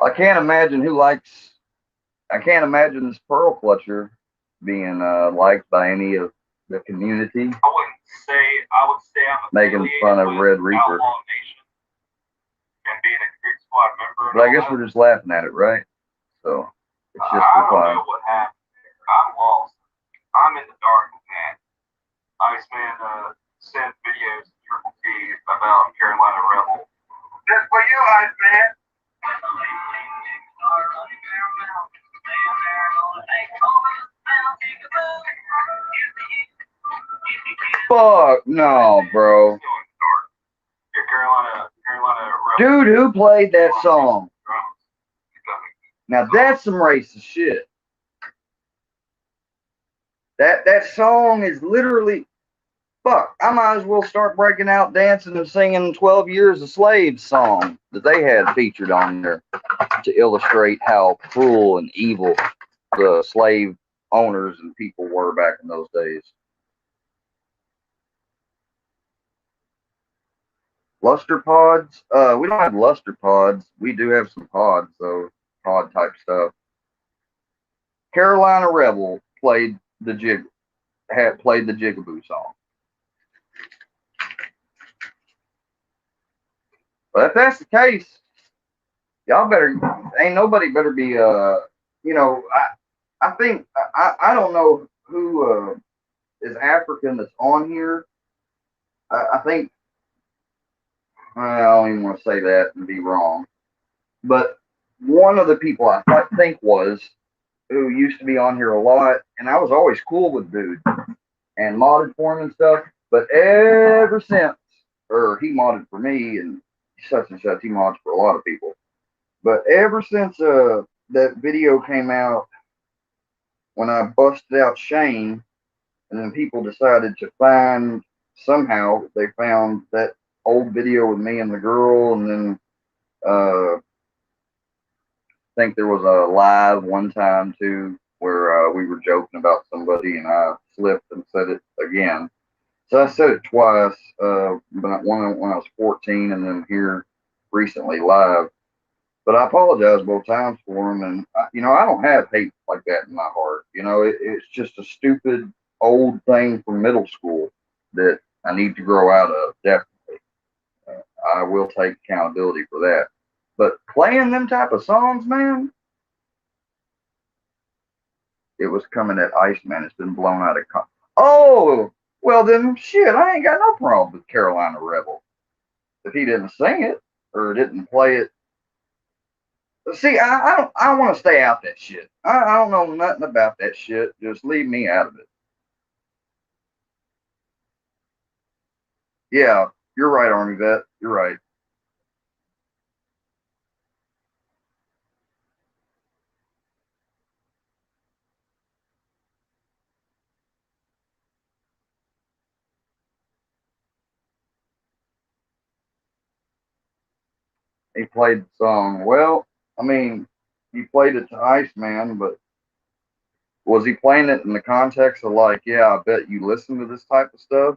I can't imagine this pearl clutcher being liked by any of the community. I would say I'm making fun of Red Reaper. And being a Creek Squad member. But I guess we're just laughing at it, right? So it's just for fun. I don't know what happened there. I'm lost. I'm in the dark with that. Iceman sent videos to Triple T about Carolina Rebel. That's for you, Iceman. Fuck no, bro. Dude, who played that song? Now that's some racist shit. That song is literally, fuck, I might as well start breaking out dancing and singing 12 Years a Slave song that they had featured on there to illustrate how cruel and evil the slave owners and people were back in those days. Luster pods? We don't have luster pods. We do have some pods, though, pod type stuff. Carolina Rebel played the Jigaboo song. But if that's the case, y'all better, ain't nobody better be, I think, I don't know who is African that's on here. I think, I don't even want to say that and be wrong. But one of the people I think was, who used to be on here a lot, and I was always cool with dude and modded for him and stuff. But ever since, or he modded for me and such and such, he mods for a lot of people. But ever since that video came out, when I busted out Shane, and then people decided to find, somehow they found that old video with me and the girl, and then I think there was a live one time too where we were joking about somebody and I slipped and said it again. So I said it twice, but one when I was 14 and then here recently live. But I apologize both times for them, and I don't have hate like that in my heart. It's just a stupid old thing from middle school that I need to grow out of. Definitely, I will take accountability for that. But playing them type of songs, man, it was coming at Iceman. It's been blown out of. Oh, well then, shit, I ain't got no problem with Carolina Rebel if he didn't sing it or didn't play it. See, I want to stay out that shit. I don't know nothing about that shit. Just leave me out of it. Yeah, you're right, Army Vet. You're right. He played the song. Well, I mean, he played it to Iceman, but was he playing it in the context of like, yeah, I bet you listen to this type of stuff?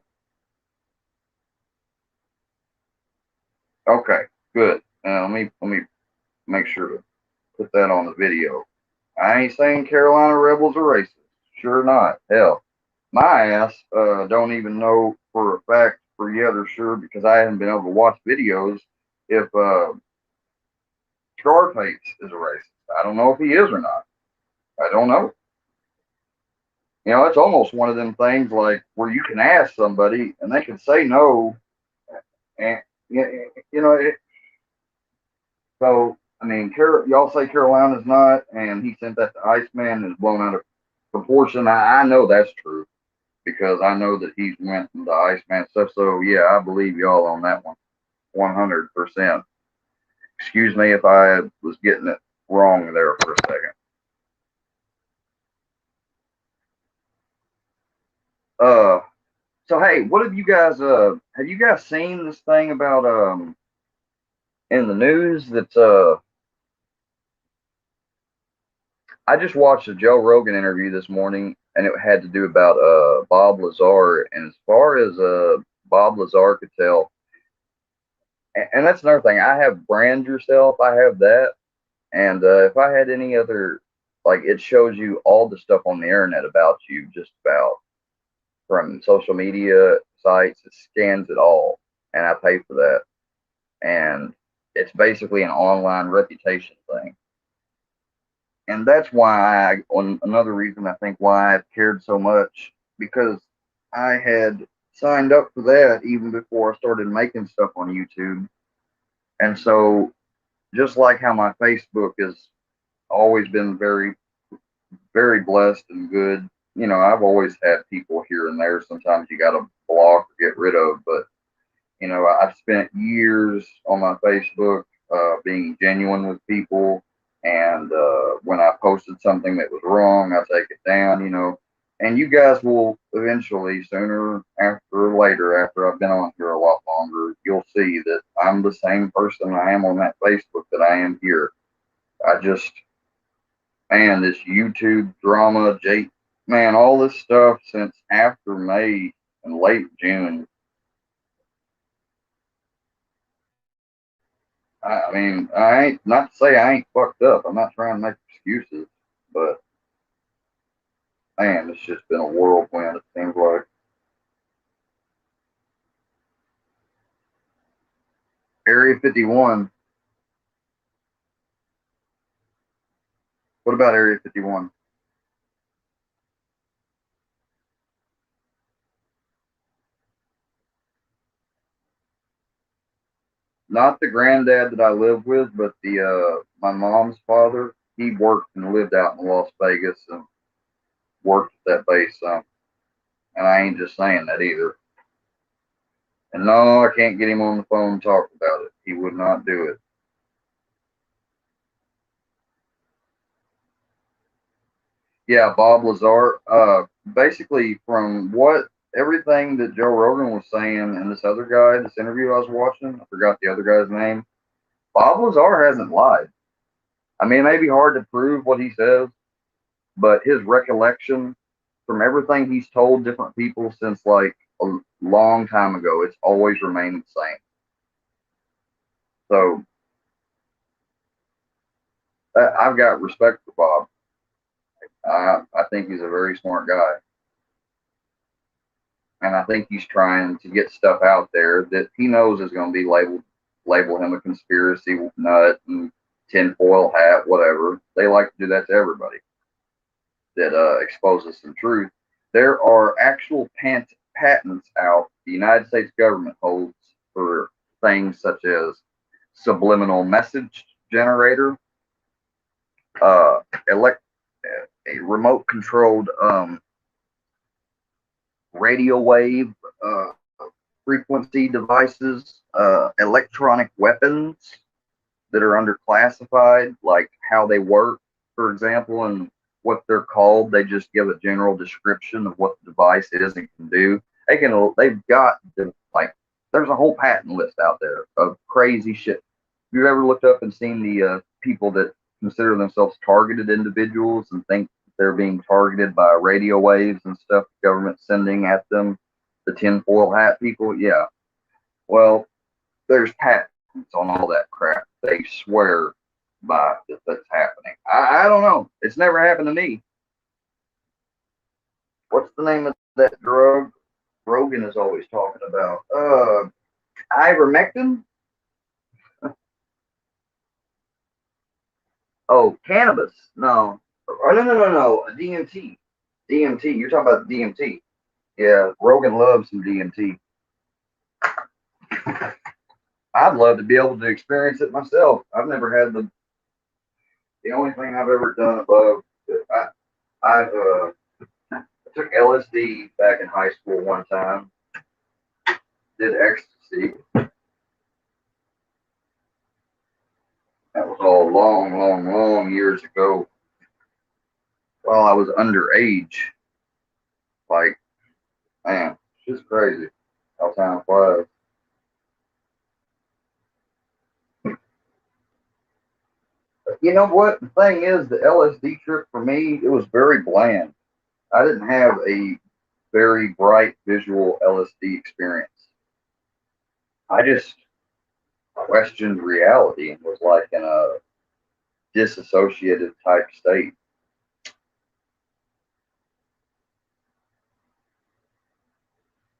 Okay, good. Let me make sure to put that on the video. I ain't saying Carolina Rebels are racist. Sure not. Hell, my ass don't even know for a fact for yet or sure because I haven't been able to watch videos if Scarface is a racist. I don't know if he is or not. I don't know. It's almost one of them things like where you can ask somebody and they can say no, and it. So I mean, y'all say Carolina's not, and he sent that to Iceman and is blown out of proportion. I know that's true because I know that he's went into Iceman stuff. So yeah, I believe y'all on that one, 100%. Excuse me if I was getting it wrong there for a second. So hey, what have you guys seen this thing about in the news that I just watched a Joe Rogan interview this morning and it had to do about Bob Lazar, and as far as Bob Lazar could tell, and that's another thing, I have Brand Yourself, I have that, and if I had any other, like, it shows you all the stuff on the internet about you, just about from social media sites, it scans it all, and I pay for that, and it's basically an online reputation thing. And that's why another reason I think why I've cared so much, because I had signed up for that even before I started making stuff on YouTube. And so just like how my Facebook has always been very, very blessed and good, I've always had people here and there. Sometimes you got to block or get rid of, but I've spent years on my Facebook being genuine with people. And when I posted something that was wrong, I take it down. And you guys will eventually, sooner after or later, after I've been on here a lot longer, you'll see that I'm the same person I am on that Facebook that I am here. I just, man, this YouTube drama, man, all this stuff since after May and late June. I mean, I ain't, not to say I ain't fucked up. I'm not trying to make excuses, but man, it's just been a whirlwind, it seems like. Area 51. What about Area 51? Not the granddad that I lived with, but the my mom's father. He worked and lived out in Las Vegas and worked at that base some. And I ain't just saying that either. And no, I can't get him on the phone and talk about it. He would not do it. Yeah, Bob Lazar. Basically, from what everything that Joe Rogan was saying and this other guy, this interview I was watching, I forgot the other guy's name. Bob Lazar hasn't lied. I mean, it may be hard to prove what he says, but his recollection from everything he's told different people since like a long time ago, it's always remained the same. So I've got respect for Bob. I think he's a very smart guy. And I think he's trying to get stuff out there that he knows is going to be label him a conspiracy nut and tinfoil hat, whatever. They like to do that to everybody that exposes some truth. There are actual patents out the United States government holds for things such as subliminal message generator, a remote controlled radio wave frequency devices, electronic weapons that are underclassified, like how they work, for example, and what they're called. They just give a general description of what the device is and can do. They've got like, there's a whole patent list out there of crazy shit. Have you ever looked up and seen the people that consider themselves targeted individuals and think they're being targeted by radio waves and stuff the government's sending at them? The tinfoil hat people, yeah. Well, there's patents on all that crap. They swear by that's happening. I don't know. It's never happened to me. What's the name of that drug Rogan is always talking about? Ivermectin? Oh, cannabis. No. Oh, no. DMT. DMT. You're talking about DMT. Yeah, Rogan loves some DMT. I'd love to be able to experience it myself. I've never had the only thing I've ever done above, I took LSD back in high school one time. Did ecstasy. That was all long years ago. While I was underage. Like, man, it's just crazy how time flies. You know what? The thing is, the LSD trip for me, it was very bland. I didn't have a very bright visual LSD experience. I just questioned reality and was like in a disassociated type state.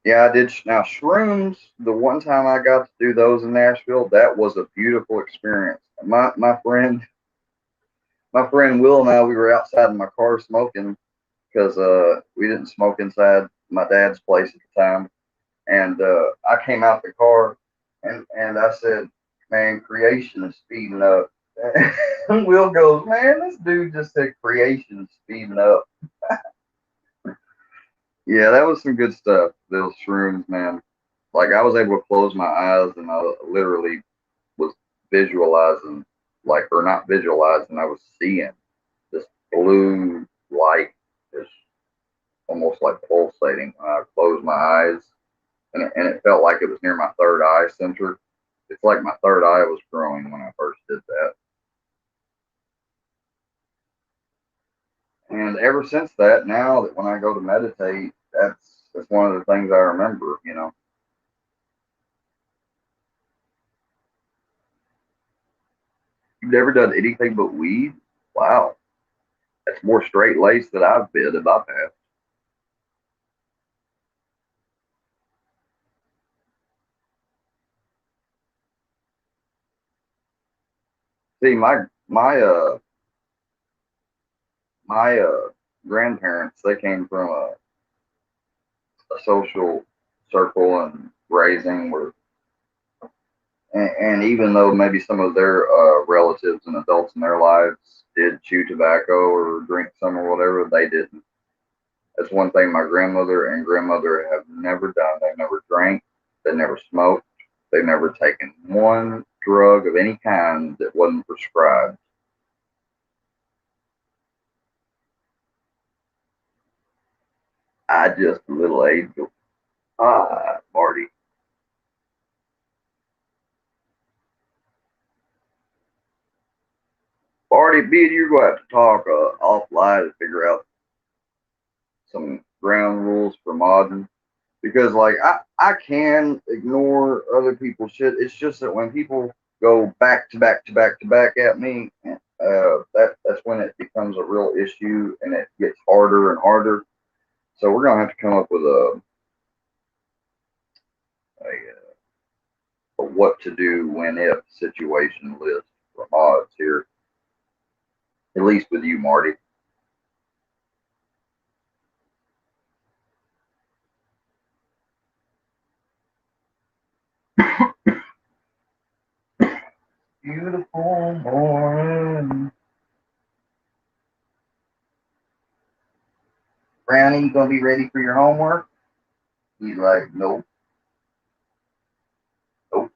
Yeah, I did. Now, shrooms, the one time I got to do those in Nashville, that was a beautiful experience. My friend Will and I, we were outside in my car smoking because we didn't smoke inside my dad's place at the time. And I came out the car and I said, man, creation is speeding up. And Will goes, man, this dude just said creation is speeding up. Yeah, that was some good stuff. Those shrooms, man. Like, I was able to close my eyes and I literally was visualizing, like, or not visualizing, I was seeing this blue light. almost like pulsating when I closed my eyes, and it felt like it was near my third eye center. It's like my third eye was growing when I first did that. And ever since that, now that when I go to meditate, that's one of the things I remember, you know. You've never done anything but weed? Wow. That's more straight laced than I've been in my past. See, my grandparents, they came from a social circle and raising where, and even though maybe some of their relatives and adults in their lives did chew tobacco or drink some or whatever, they didn't. That's one thing my grandmother and grandmother have never done. They never drank, they never smoked, they've never taken one drug of any kind that wasn't prescribed. I just a little angel. Ah, Marty. Marty, me and you are going to have to talk offline to figure out some ground rules for modding. Because, like, I can ignore other people's shit. It's just that when people go back to back to back to back at me, that's when it becomes a real issue and it gets harder and harder. So we're gonna have to come up with a what to do when if situation list for mods here, at least with you, Marty. Beautiful morning. Brownie, you gonna be ready for your homework? He's like, nope, nope.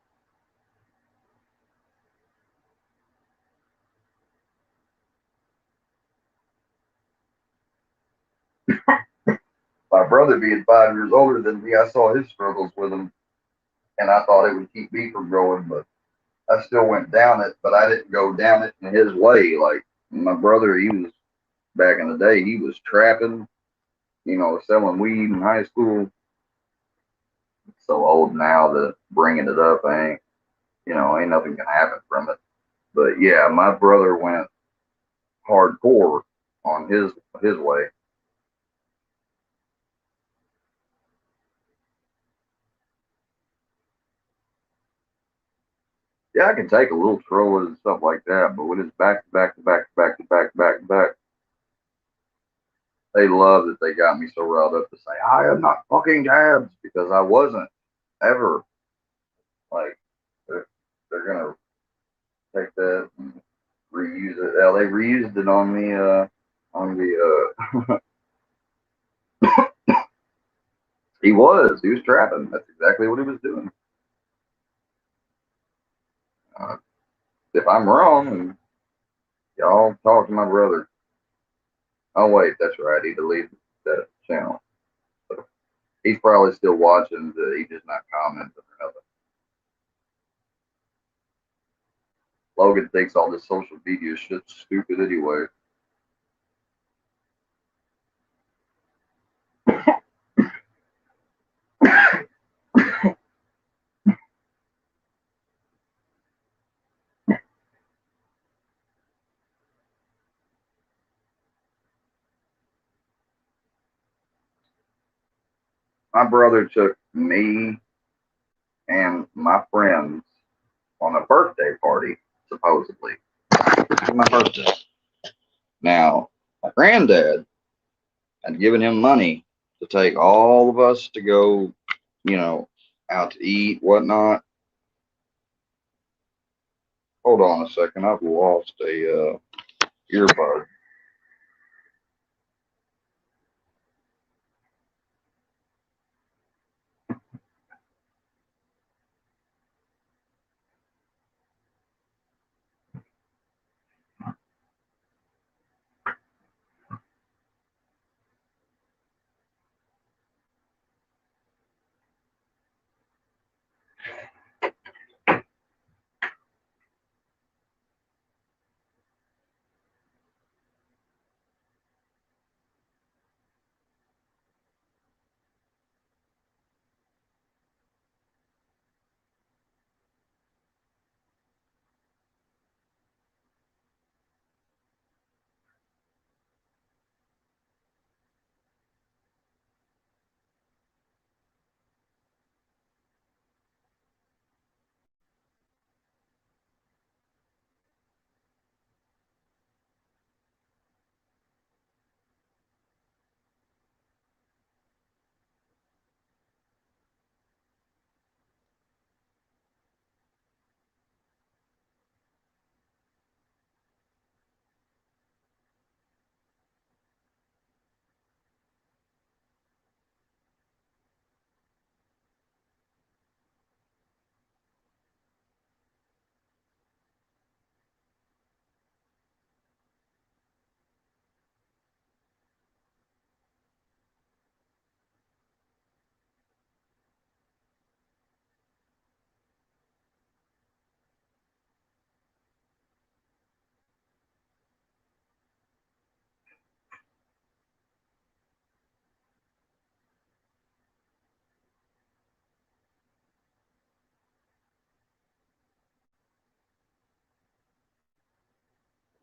My brother being 5 years older than me, I saw his struggles with him, and I thought it would keep me from growing, but I still went down it, but I didn't go down it in his way. Like my brother, he was back in the day, he was trapping, selling weed in high school. So old now that bringing it up ain't nothing can happen from it. But yeah, my brother went hardcore on his way. Yeah, I can take a little troll and stuff like that, but when it's back to back to back to back to back to back to back, they love that they got me so riled up to say I am not fucking tabs because I wasn't ever. Like they're gonna take that and reuse it. Yeah, they reused it on me on the he was trapping. That's exactly what he was doing. Uh, if I'm wrong, and y'all talk to my brother. Oh wait, that's right. He deleted that channel. So he's probably still watching. He's just not commenting or nothing. Logan thinks all this social media shit's stupid anyway. My brother took me and my friends on a birthday party, supposedly. My birthday. Now, my granddad had given him money to take all of us to go, out to eat, whatnot. Hold on a second, I've lost a earbud.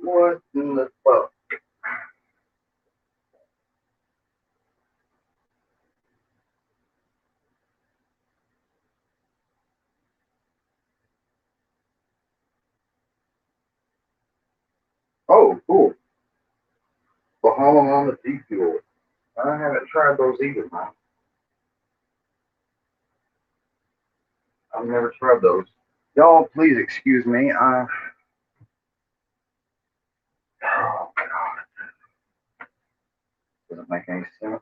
What in the fuck? Oh, cool. Bahama Mama Tea Fuel. I haven't tried those either, man. I've never tried those. Y'all, please excuse me. Oh, God. Doesn't make any sense.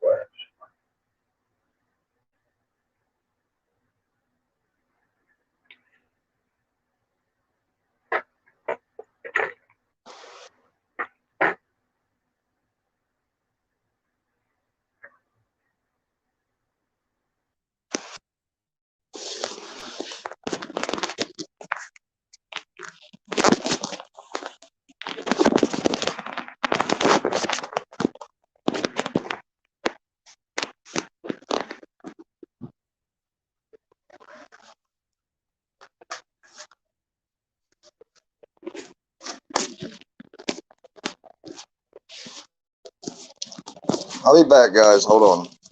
What? I'll be back, guys. Hold on.